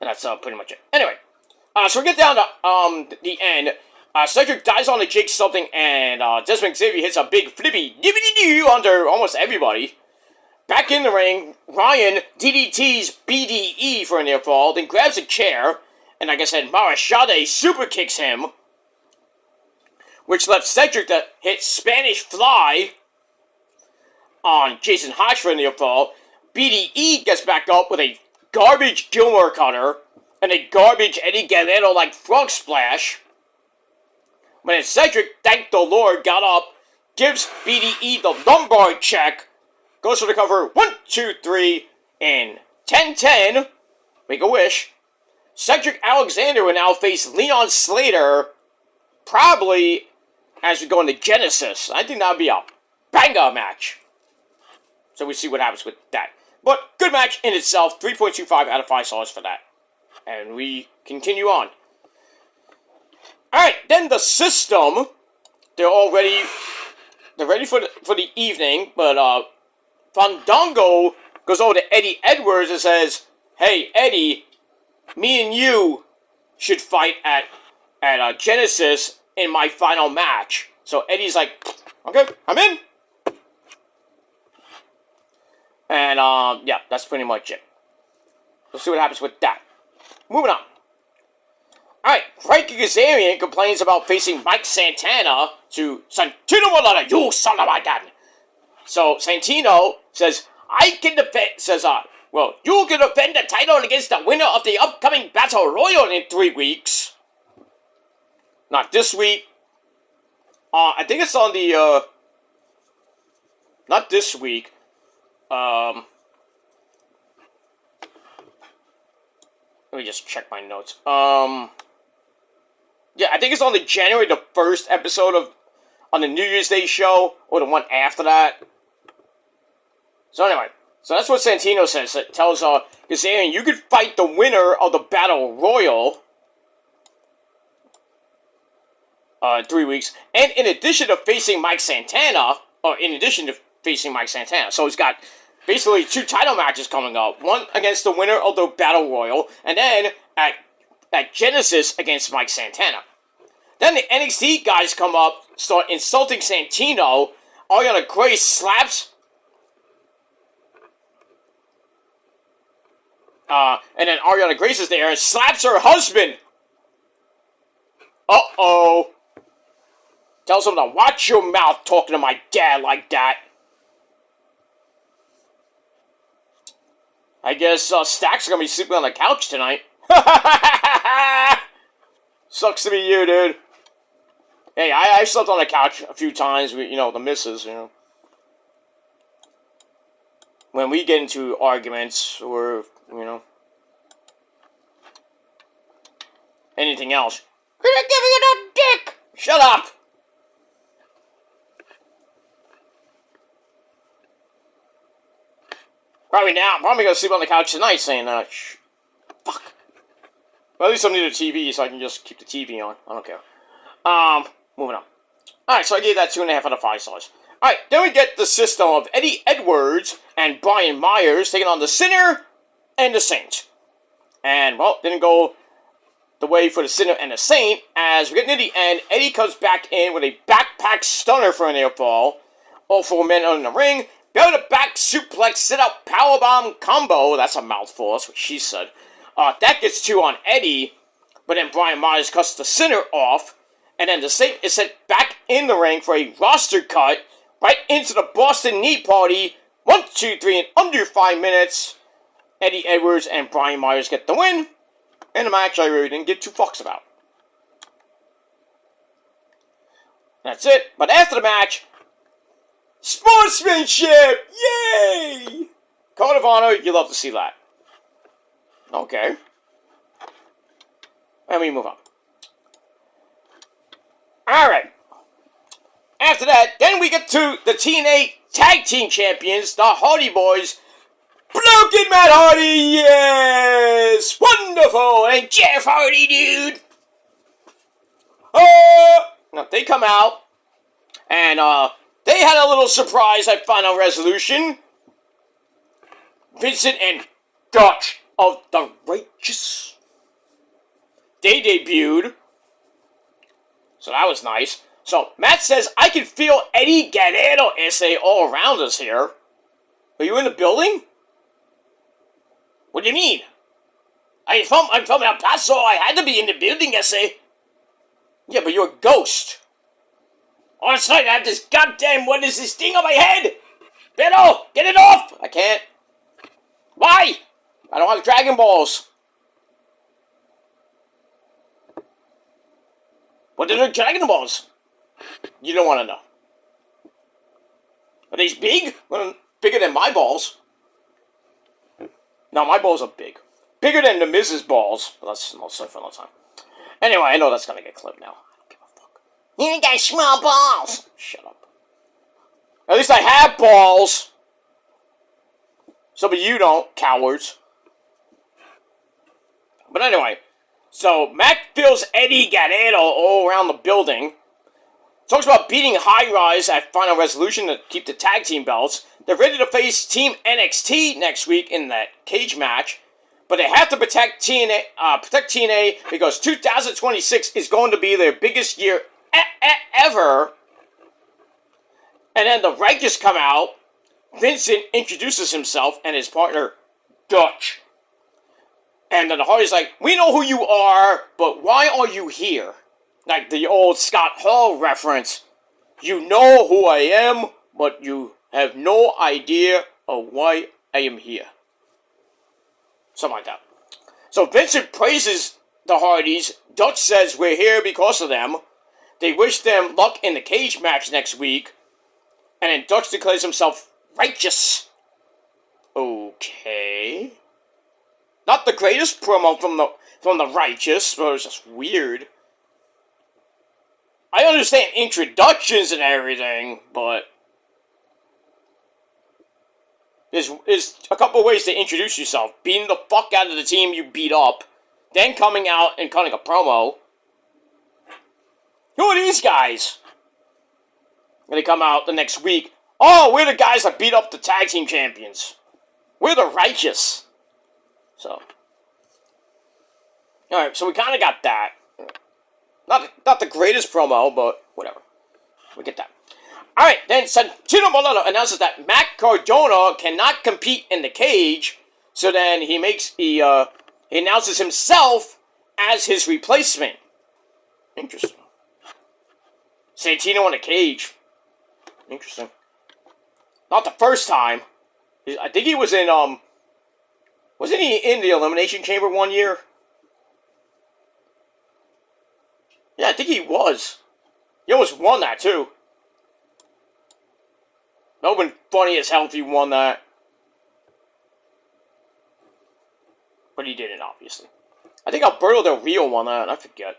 And that's pretty much it. Anyway, so we get down to the end. Cedric dies on the Jake something, and Desmond Xavier hits a big flippy dibbity-doo under almost everybody. Back in the ring, Ryan DDT's BDE for a near fall, then grabs a chair, and like I said, Mara Shade super kicks him, which left Cedric to hit Spanish Fly on Jason Hatch for a near fall. BDE gets back up with a garbage Gilmore cutter and a garbage Eddie Guerrero-like frog splash. But then Cedric, thank the Lord, got up, gives BDE the lumbar check, goes for the cover, 1, 2, 3, and 10-10, make a wish. Cedric Alexander will now face Leon Slater, probably as we go into Genesis. I think that would be a banger match. So we see what happens with that. But good match in itself, 3.25 out of 5 stars for that. And we continue on. Alright, then the System, they're ready for the evening, but Fandango goes over to Eddie Edwards and says, hey, Eddie, me and you should fight at Genesis in my final match. So Eddie's like, okay, I'm in. And, yeah, that's pretty much it. Let's see what happens with that. Moving on. Alright, Frankie Kazarian complains about facing Mike Santana to Santino Malata, you son of a gun. So, Santino says, you can defend the title against the winner of the upcoming Battle Royal in 3 weeks. Not this week. I think it's on the, not this week. Let me just check my notes. Yeah, I think it's on the January the 1st episode on the New Year's Day show, or the one after that. So anyway, so that's what Santino says. It tells Kazarian, you could fight the winner of the Battle Royal in 3 weeks, and in addition to facing Mike Santana, so he's got basically 2 title matches coming up. One against the winner of the Battle Royal, and then at Genesis against Mike Santana. Then the NXT guys come up, start insulting Santino. Ariana Grace slaps And then Ariana Grace is there and slaps her husband. Uh-oh. Tells him to watch your mouth talking to my dad like that. I guess Stack's gonna be sleeping on the couch tonight. Sucks to be you, dude. Hey, I slept on the couch a few times with, the missus, When we get into arguments or, anything else. Gonna give you the dick! Shut up! Probably gonna sleep on the couch tonight saying, fuck. Well, at least I'm near the TV, so I can just keep the TV on. I don't care. Moving on. Alright, so I gave that 2.5 out of 5 stars. Alright, then we get the system of Eddie Edwards and Brian Myers taking on the Sinner and the Saint. And, well, didn't go the way for the Sinner and the Saint, as we get near the end, Eddie comes back in with a backpack stunner for an air fall. All 4 men are in the ring. Belly to back suplex, sit-out powerbomb combo. That's a mouthful, that's what she said. That gets 2 on Eddie, but then Brian Myers cuts the Sinner off, and then the Saint is sent back in the ring for a roster cut, right into the Boston Knee Party. 1, 2, 3 in under 5 minutes. Eddie Edwards and Brian Myers get the win. In a match I really didn't give 2 fucks about. That's it. But after the match, sportsmanship! Yay! Code of Honor, you love to see that. Okay. And we move on. Alright. After that, then we get to the TNA Tag Team Champions, the Hardy Boys. Broken Matt Hardy, yes! Wonderful! And Jeff Hardy, dude! Now, they come out, and, they had a little surprise at Final Resolution. Vincent and Dutch of the Righteous. They debuted. So that was nice. So, Matt says, I can feel Eddie Guerrero essay all around us here. Are you in the building? What do you mean? I'm from El Paso. I had to be in the building, essay. Yeah, but you're a ghost. Oh, it's like I have this goddamn, what is this thing on my head? Beto, get it off! I can't. Why? I don't have Dragon Balls. What are the Dragon Balls? You don't want to know. Are these big? Well, bigger than my balls. No, my balls are big. Bigger than the Mrs. balls. But that's not so fun all the time. Anyway, I know that's gonna get clipped now. I don't give a fuck. You got small balls. Shut up. At least I have balls. Some of you don't, cowards. But anyway, so Mac feels Eddie Guerrero all around the building. Talks about beating High Rise at Final Resolution to keep the tag team belts. They're ready to face Team NXT next week in that cage match. But they have to protect TNA because 2026 is going to be their biggest year ever. And then the Righteous come out. Vincent introduces himself and his partner, Dutch. And then the Hardy's like, we know who you are, but why are you here? Like the old Scott Hall reference. You know who I am, but you have no idea of why I am here. Something like that. So Vincent praises the Hardys. Dutch says we're here because of them. They wish them luck in the cage match next week. And then Dutch declares himself righteous. Okay. Not the greatest promo from the Righteous, but it was just weird. I understand introductions and everything, but there's a couple of ways to introduce yourself. Beating the fuck out of the team you beat up, then coming out and cutting a promo. Who are these guys? And they come out the next week. Oh, we're the guys that beat up the tag team champions. We're the Righteous. So, alright, so we kind of got that. Not the greatest promo, but whatever. We get that. Alright, then Santino Marella announces that Matt Cardona cannot compete in the cage, So then he announces himself as his replacement. Interesting. Santino in a cage. Interesting. Not the first time. I think he was in, wasn't he in the Elimination Chamber one year? Yeah, I think he was. He almost won that, too. That would have been funny as hell if he won that. But he didn't, obviously. I think Alberto Del Rio won that, I forget.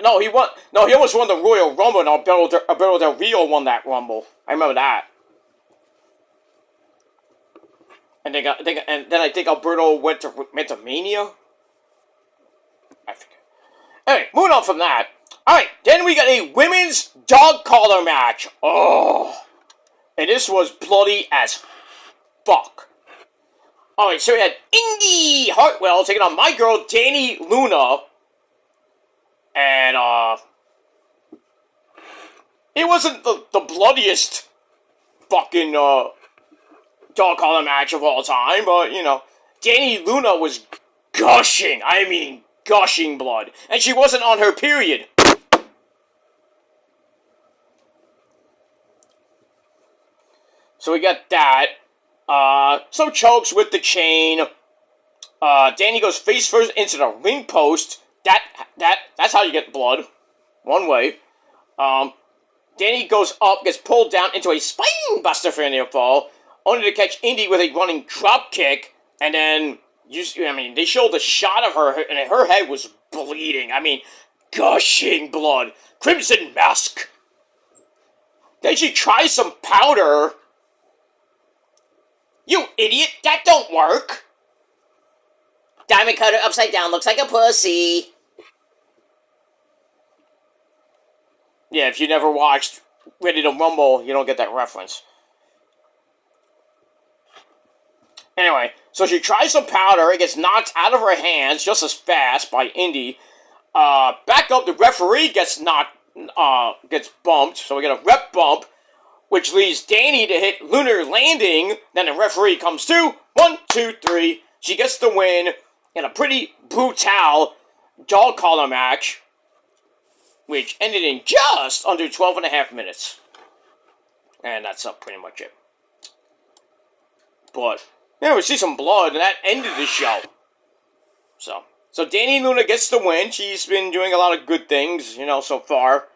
No, he won. No, he almost won the Royal Rumble, and Alberto Del Rio won that Rumble. I remember that. And then I think Alberto went to Mania. I forget. Anyway, moving on from that. Alright, then we got a women's dog collar match. Oh. And this was bloody as fuck. Alright, so we had Indy Hartwell taking on my girl, Dani Luna. And, it wasn't the bloodiest fucking, dog collar match of all time, but, you know, Dani Luna was gushing. I mean, gushing blood. And she wasn't on her period. So we got that. Some chokes with the chain. Dani goes face first into the ring post. That's how you get blood. One way. Dani goes up, gets pulled down into a spine buster for a near fall, only to catch Indy with a running drop kick, and then they showed the shot of her, and her head was bleeding. I mean, gushing blood. Crimson Mask. Then she tries some powder. You idiot, that don't work. Diamond cutter upside down looks like a pussy. Yeah, if you never watched Ready to Rumble, you don't get that reference. Anyway, so she tries some powder, it gets knocked out of her hands just as fast by Indy. Back up, the referee gets bumped, so we get a rep bump, which leads Dani to hit Lunar Landing. Then the referee comes to 1, 2, 3. She gets the win in a pretty brutal dog collar match, which ended in just under 12.5 minutes. And that's pretty much it. But, yeah, we see some blood, and that ended the show. So Dani Luna gets the win. She's been doing a lot of good things, so far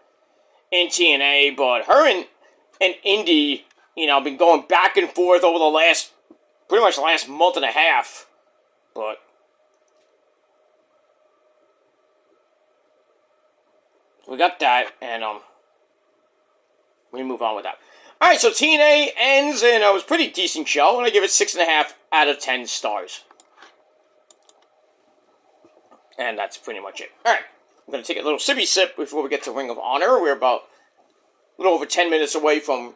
in TNA. But her and Indy, been going back and forth over pretty much the last month and a half. But we got that, and we move on with that. Alright, so TNA ends, and it was a pretty decent show, and I give it 6.5 out of 10 stars. And that's pretty much it. Alright, I'm going to take a little sippy sip before we get to Ring of Honor. We're about a little over 10 minutes away from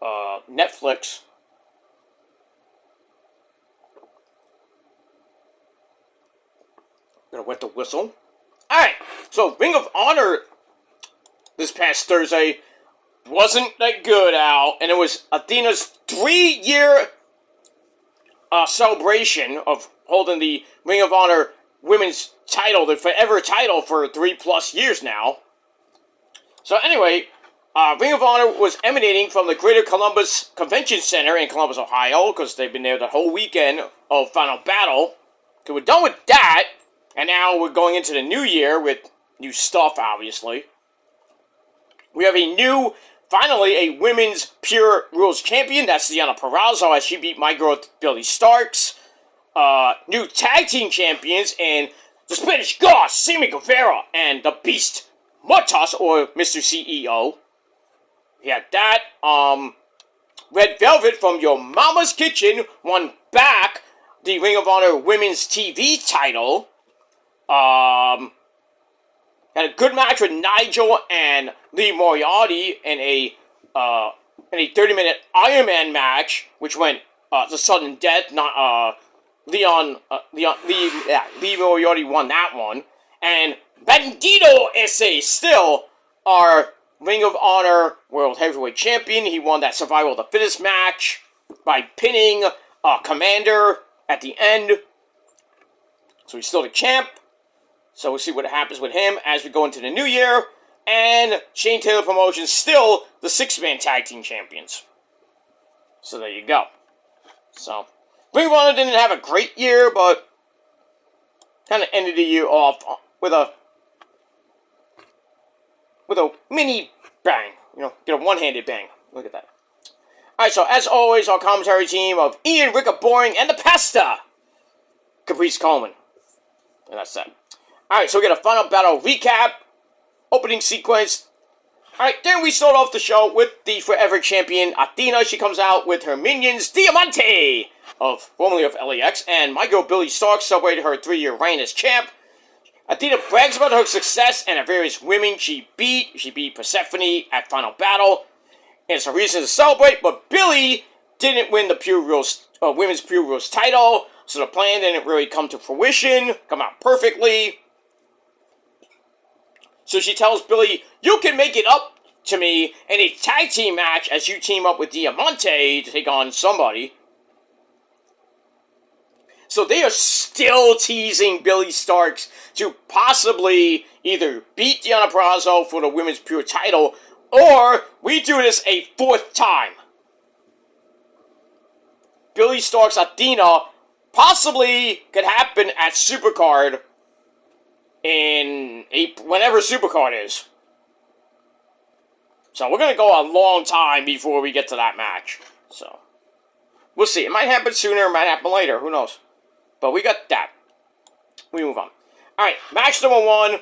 Netflix. I'm going to wet the whistle. Alright, so Ring of Honor this past Thursday wasn't that good, Al, and it was Athena's 3-year celebration of holding the Ring of Honor women's title, the forever title, for 3+ years now. So anyway, Ring of Honor was emanating from the Greater Columbus Convention Center in Columbus, Ohio, because they've been there the whole weekend of Final Battle. So we're done with that, and now we're going into the new year with new stuff, obviously. We have finally a women's Pure Rules champion. That's Deonna Purrazzo, as she beat my girl Billy Starks. New tag team champions in the Spanish God, Sammy Guevara, and the Beast, Mutas, or Mr. CEO. We had that. Red Velvet from Your Mama's Kitchen won back the Ring of Honor Women's TV title. Had a good match with Nigel and Lee Moriarty in a 30-minute Iron Man match, which went to sudden death. Lee Moriarty won that one, and Bandito S.A. still our Ring of Honor World Heavyweight Champion. He won that Survival of the Fittest match by pinning Commander at the end. So he's still the champ. So we'll see what happens with him as we go into the new year. And Shane Taylor Promotions still the 6-man tag team champions. So there you go. So Ring of Honor didn't have a great year, but kind of ended the year off with a mini bang. Get a one-handed bang. Look at that. Alright, so as always, our commentary team of Ian, Rick Boring, and the Pasta, Caprice Coleman. And that's that. Alright, so we get a final battle recap, opening sequence. Alright, then we start off the show with the forever champion, Athena. She comes out with her minions, Diamante, formerly of LAX, and my girl Billie Starkz celebrated her 3-year reign as champ. Athena brags about her success and the various women she beat. She beat Persephone at Final Battle. And it's a reason to celebrate, but Billie didn't win the Pure Rules, Women's Pure Rules title, so the plan didn't really come to fruition, come out perfectly. So she tells Billie, you can make it up to me in a tag team match as you team up with Diamante to take on somebody. So they are still teasing Billie Starkz to possibly either beat Deonna Purrazzo for the Women's Pure title, or we do this a 4th time. Billie Starkz Athena possibly could happen at Supercard in April, whenever Supercard is. So we're going to go a long time before we get to that match. So we'll see. It might happen sooner, it might happen later. Who knows? But we got that. We move on. Alright, match number 1.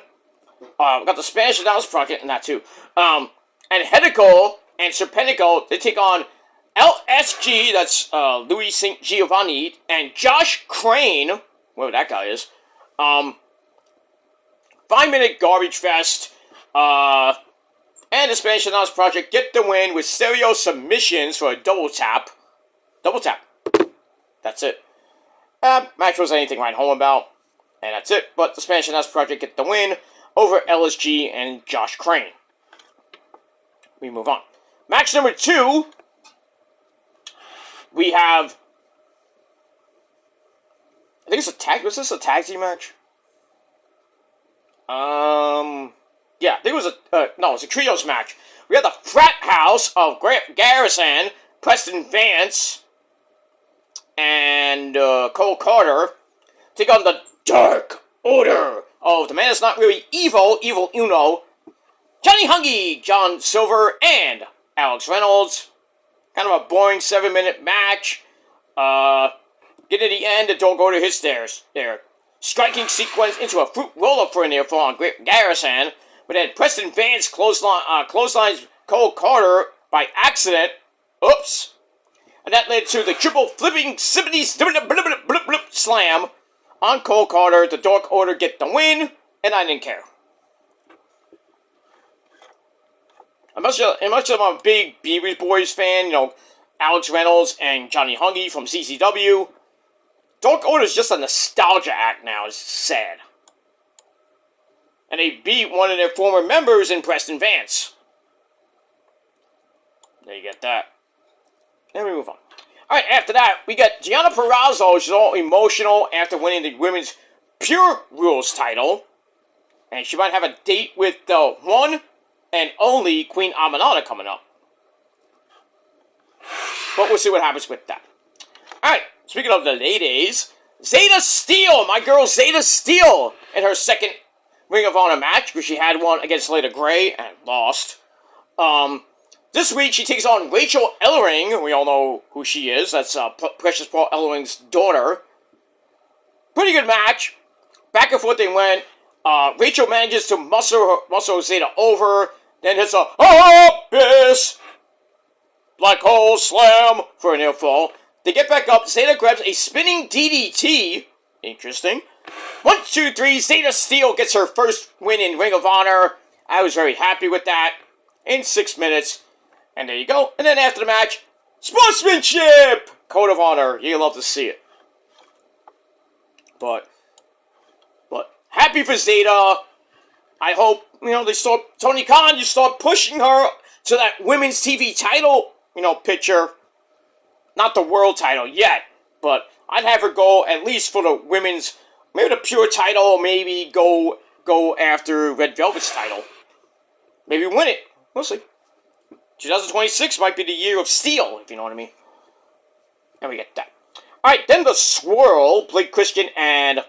We got the Spanish Announce Bracket and that too. And Hedico and Serpentico, they take on LSG, that's Louis St. Giovanni, and Josh Crane, whoever that guy is. 5-minute garbage fest. And the Spanish Announce Project get the win with stereo submissions for a double tap. Double tap. That's it. Match was anything to write home about. And that's it. But the Spanish Announce Project get the win over LSG and Josh Crane. We move on. Match number 2. We have... I think it's a tag... Was this a tag team match? Yeah, I think it was a... no, it's a trios match. We have the Frat House of Garrison, Preston Vance, and Cole Carter take on the Dark Order of the man that's not really evil, Evil Uno, Johnny Hungy, John Silver, and Alex Reynolds. Kind of a boring 7-minute match. Get to the end, the Dark Order hits their striking sequence into a fruit roll-up for a near fall on Garrison, but then Preston Vance clotheslines Cole Carter by accident. Oops. And that led to the triple flipping slam on Cole Carter. The Dark Order get the win, and I didn't care. I'm much of a big Beavis Boys fan, Alex Reynolds and Johnny Hungy from CCW. Dark Order is just a nostalgia act now. It's sad. And they beat one of their former members in Preston Vance. There you get that. Then we move on. Alright, after that, we got Deonna Purrazzo. She's all emotional after winning the Women's Pure Rules title. And she might have a date with the one and only Queen Aminata coming up. But we'll see what happens with that. Alright, speaking of the ladies, Zeta Steele, my girl Zeta Steele, in her second Ring of Honor match, because she had one against Leda Gray and lost. This week she takes on Rachel Ellering. We all know who she is. That's Precious Paul Ellering's daughter. Pretty good match. Back and forth they went. Rachel manages to muscle Zeta over. Then hits a Abyss Black Hole Slam for a near fall. They get back up. Zeta grabs a spinning DDT. Interesting. 1, 2, 3. Zeta Steele gets her first win in Ring of Honor. I was very happy with that. In 6 minutes. And there you go. And then after the match, sportsmanship! Code of Honor. You love to see it. But happy for Zeta. I hope, they start, Tony Khan, you start pushing her to that women's TV title, picture. Not the world title yet. but I'd have her go at least for the women's, maybe the pure title, maybe go after Red Velvet's title. Maybe win it. We'll see. 2026 might be the year of steel, if you know what I mean. And we get that. Alright, then the Swirl, Blake Christian and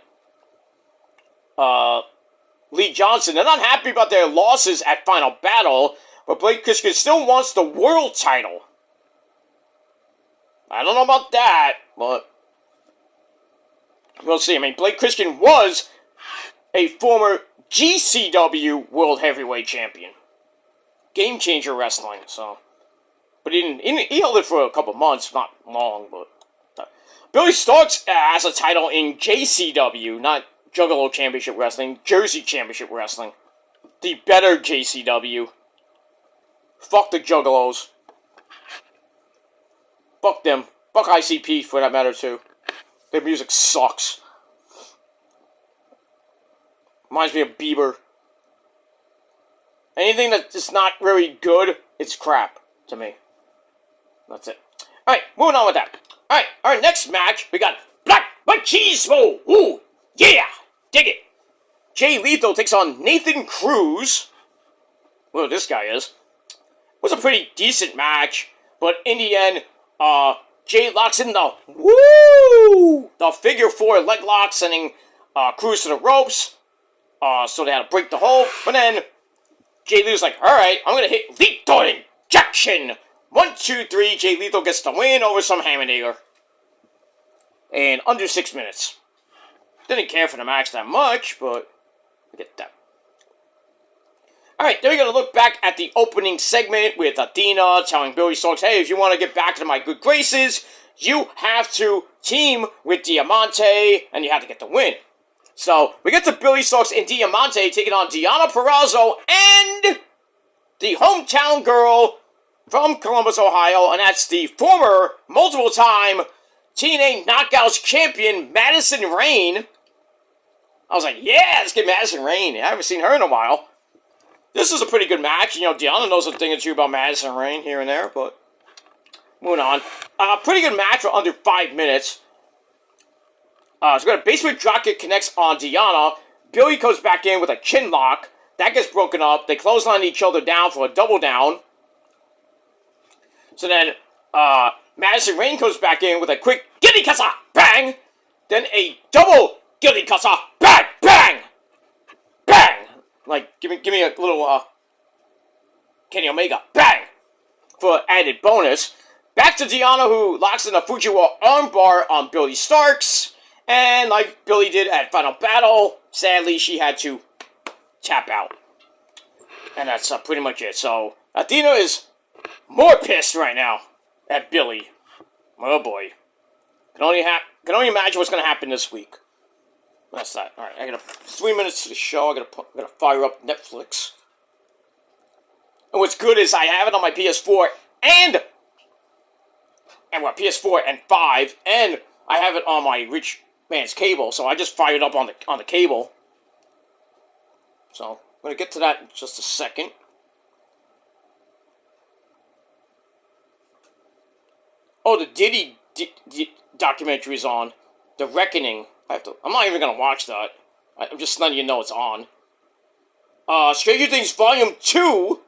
Lee Johnson. They're not happy about their losses at Final Battle, but Blake Christian still wants the world title. I don't know about that, but we'll see. I mean, Blake Christian was a former GCW World Heavyweight Champion. Game Changer Wrestling, so. But he held it for a couple months, not long, but. Billy Starks has a title in JCW, not Juggalo Championship Wrestling, Jersey Championship Wrestling. The better JCW. Fuck the Juggalos. Fuck them. Fuck ICP for that matter too. Their music sucks. Reminds me of Bieber. Anything that's just not very good, it's crap to me. That's it. Alright, moving on with that. Alright, our next match, we got Black Machismo. Ooh, yeah, dig it. Jay Lethal takes on Nathan Cruz. Well, this guy is. It was a pretty decent match, but in the end, Jay locks in the figure 4 leg lock, sending Cruz to the ropes. So they had to break the hold, but then Jay Lethal's like, alright, I'm gonna hit Lethal Injection. 1, 2, 3, Jay Lethal gets the win over some Hammerdigger. In under 6 minutes. Didn't care for the match that much, but we get that. Alright, then we're going to look back at the opening segment with Athena telling Billy Starks, hey, if you want to get back to my good graces, you have to team with Diamante, and you have to get the win. So, we get to Billy Starks and Diamante taking on Deonna Purrazzo and the hometown girl from Columbus, Ohio, and that's the former, multiple-time TNA Knockouts champion, Madison Rayne. I was like, yeah, let's get Madison Rayne. I haven't seen her in a while. This is a pretty good match. You know, Deonna knows a thing or two about Madison Rayne here and there, but moving on. Pretty good match for under 5 minutes. So we got a basement dropkick connects on Deonna. Billy comes back in with a chin lock. That gets broken up. They clothesline each other down for a double down. So then, Madison Rayne comes back in with a quick Gilly Kassa, bang! Then a double Gilly Kassa, bang, bang! Bang! Like, give me a little, Kenny Omega, bang! For added bonus. Back to Deonna, who locks in a Fujiwara armbar on Billy Starks. And like Billy did at Final Battle, sadly, she had to tap out. And that's pretty much it. So, Athena is more pissed right now at Billy. Oh boy. Can only imagine what's going to happen this week. That's that. Alright, I got 3 minutes to the show. I gotta fire up Netflix. And what's good is I have it on my PS4 and PS4 and 5, and I have it on my rich man's cable, so I just fired it up on the cable. So, I'm gonna get to that in just a second. Oh, the Diddy documentary is on. The Reckoning. I'm not even gonna watch that. I'm just letting you know it's on. Stranger Things Volume 2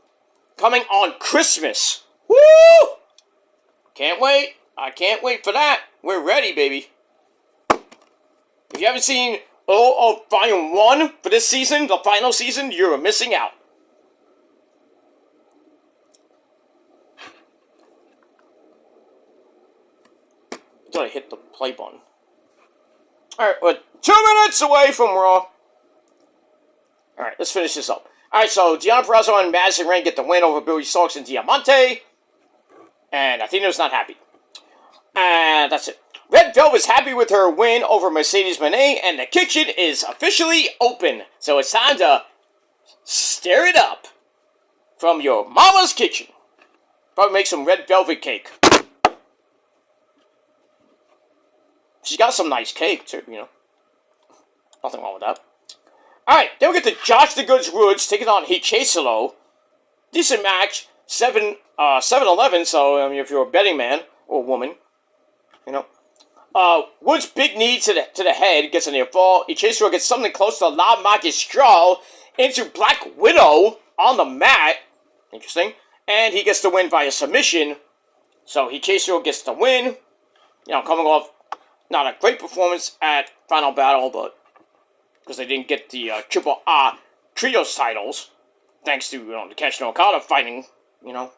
coming on Christmas. Woo! Can't wait. I can't wait for that. We're ready, baby. If you haven't seen Volume 1 for this season, the final season, you're missing out. Until I hit the play button. Alright, we're 2 minutes away from Raw. Alright, let's finish this up. Alright, so Deonna Purrazzo and Madison Rayne get the win over Billy Starks and Diamante. And Athena's not happy. And that's it. Red Velvet's happy with her win over Mercedes Moné, and the kitchen is officially open. So it's time to stir it up from your mama's kitchen. Probably make some red velvet cake. She's got some nice cake, too, you know. Nothing wrong with that. Alright, then we get to Josh the Goods Woods taking on Hichesalo. Decent match. 7-11, so I mean, if you're a betting man or woman, you know. Wood's big knee to the head gets a near fall. Ichiro gets something close to La Magistral into Black Widow on the mat. Interesting. And he gets the win via submission. So Ichiro gets the win. Coming off not a great performance at Final Battle, but because they didn't get the Triple A Trios titles, thanks to the Takeshi Okada fighting, all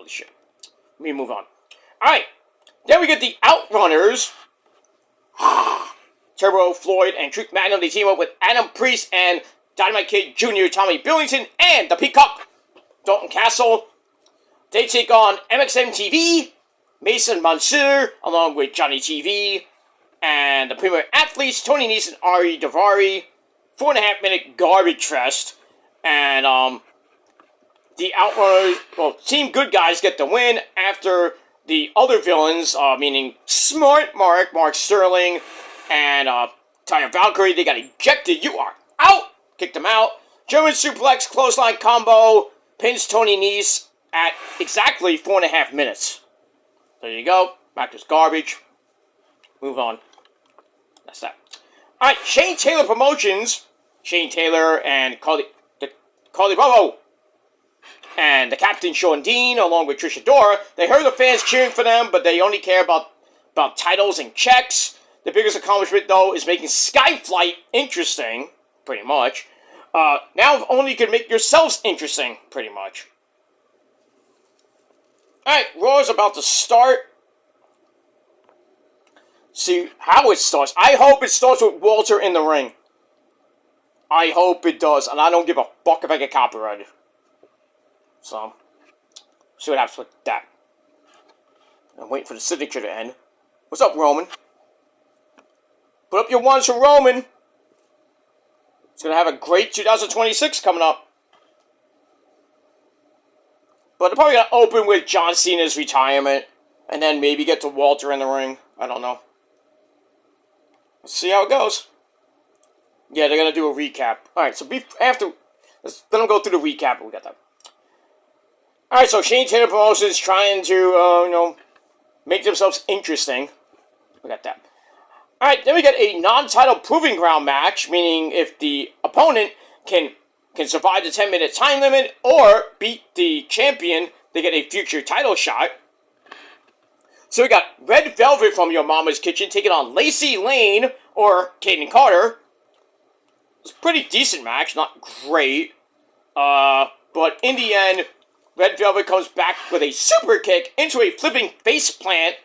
that shit. Let me move on. Alright, then we get the Outrunners. Turbo, Floyd, and Truth Magnum, they team up with Adam Priest and Dynamite Kid Jr., Tommy Billington, and the Peacock, Dalton Castle. They take on MXM TV, Mason Mansour, along with Johnny TV, and the Premier Athletes, Tony Nese and Ari Daivari. 4.5-minute garbage fest. And, the Outrunners, Team Good Guys get the win after the other villains, meaning Smart Mark Sterling, and, Taya Valkyrie, they got ejected. You are out! Kicked them out. German suplex, clothesline combo, pins Tony Nese at exactly 4.5 minutes. There you go. Back to garbage. Move on. That's that. Alright, Shane Taylor Promotions. Shane Taylor and Carly Bravo. And the Captain Sean Dean, along with Trish Adora. They heard the fans cheering for them, but they only care about titles and checks. The biggest accomplishment, though, is making Skyflight interesting, pretty much. Now only you can make yourselves interesting, pretty much. Alright, Raw is about to start. See how it starts. I hope it starts with Walter in the ring. I hope it does, and I don't give a fuck if I get copyrighted. So, see what happens with that. I'm waiting for the signature to end. What's up, Roman? Put up your ones for Roman. He's going to have a great 2026 coming up. But they're probably going to open with John Cena's retirement. And then maybe get to Walter in the ring. I don't know. Let's see how it goes. Yeah, they're going to do a recap. Alright, so after... Let's let them go through the recap. We got that. Alright, so Shane Taylor Promotions trying to, make themselves interesting. We got that. Alright, then we get a non-title proving ground match, meaning if the opponent can survive the 10-minute time limit or beat the champion, they get a future title shot. So we got Red Velvet from Your Mama's Kitchen taking on Lacey Lane or Kaden Carter. It's a pretty decent match, not great. But in the end, Red Velvet comes back with a super kick into a flipping face plant.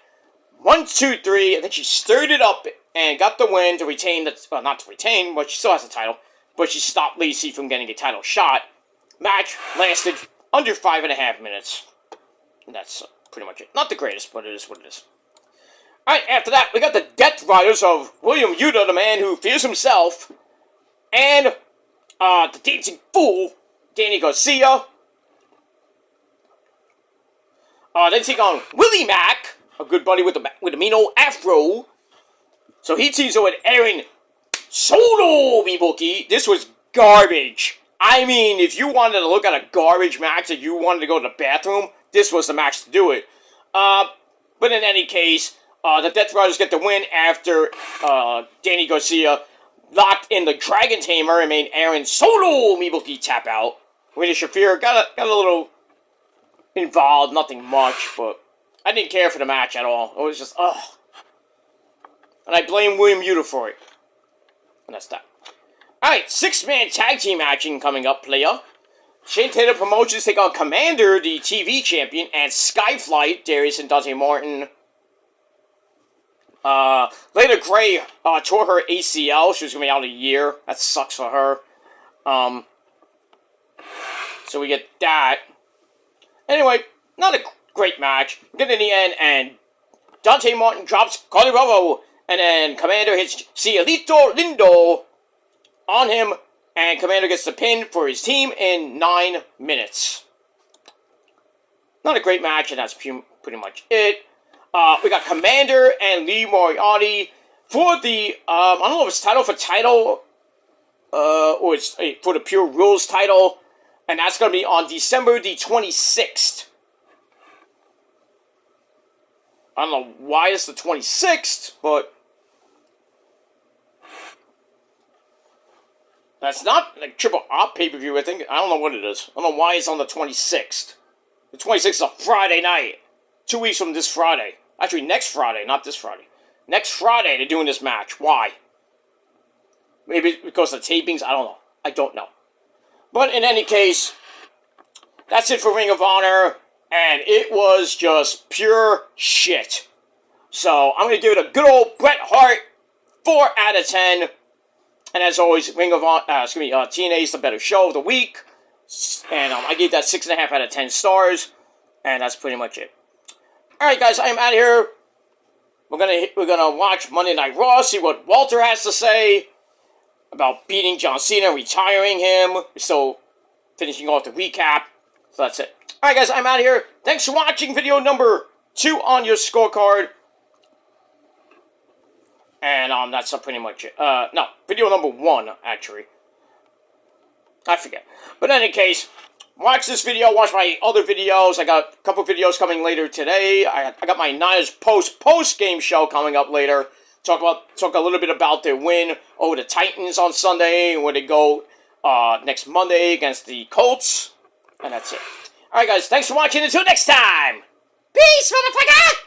1, 2, 3, and then she stirred it up and got the win to retain not to retain, but she still has the title. But she stopped Lacey from getting a title shot. Match lasted under 5.5 minutes. And that's pretty much it. Not the greatest, but it is what it is. Alright, after that, we got the Death Riders of William Yuta, the man who fears himself, and the Dancing Fool, Danny Garcia. They take on Willie Mack, a good buddy with a mean old afro. So he teams up with Aaron Solo Mibuki. This was garbage. I mean, if you wanted to look at a garbage match and you wanted to go to the bathroom, this was the match to do it. But in any case, the Death Riders get the win after Danny Garcia locked in the Dragon Tamer and made Aaron Solo Mibuki tap out. Rina Shafir got a little involved, nothing much, but I didn't care for the match at all. It was just, ugh. And I blame William Yuta for it. And that's that. Alright, 6-man tag team action coming up, player. Shane Taylor Promotions take on Commander, the TV champion, and Skyflight, Darius and Dante Martin. Layla Gray tore her ACL. She was going to be out a year. That sucks for her. So we get that. Anyway, not a great match. Get in the end, and Dante Martin drops Carly Bravo, and then Commander hits Cielito Lindo on him, and Commander gets the pin for his team in 9 minutes. Not a great match, and that's pretty much it. We got Commander and Lee Moriarty for the, I don't know if it's title for title, or it's for the Pure Rules title, and that's going to be on December the 26th. I don't know why it's the 26th, but that's not like triple op pay-per-view, I think. I don't know what it is. I don't know why it's on the 26th. The 26th is a Friday night. 2 weeks from this Friday. Actually, next Friday, not this Friday. Next Friday, they're doing this match. Why? Maybe it's because of the tapings? I don't know. I don't know. But in any case, that's it for Ring of Honor. And it was just pure shit. So, I'm going to give it a good old Bret Hart 4 out of 10. And as always, Ring of Honor, TNA is the better show of the week. And I gave that 6.5 out of 10 stars. And that's pretty much it. Alright guys, I'm out of here. We're gonna watch Monday Night Raw, see what Walter has to say about beating John Cena, retiring him. We're still finishing off the recap. So that's it. Alright guys, I'm out of here. Thanks for watching video number 2 on your scorecard. And that's pretty much it. No, video number 1, actually. I forget. But in any case, watch this video, watch my other videos. I got a couple videos coming later today. I got my Niners post-game show coming up later. Talk a little bit about their win over the Titans on Sunday, where they go next Monday against the Colts. And that's it. Alright guys, thanks for watching. Until next time. Peace, motherfucker!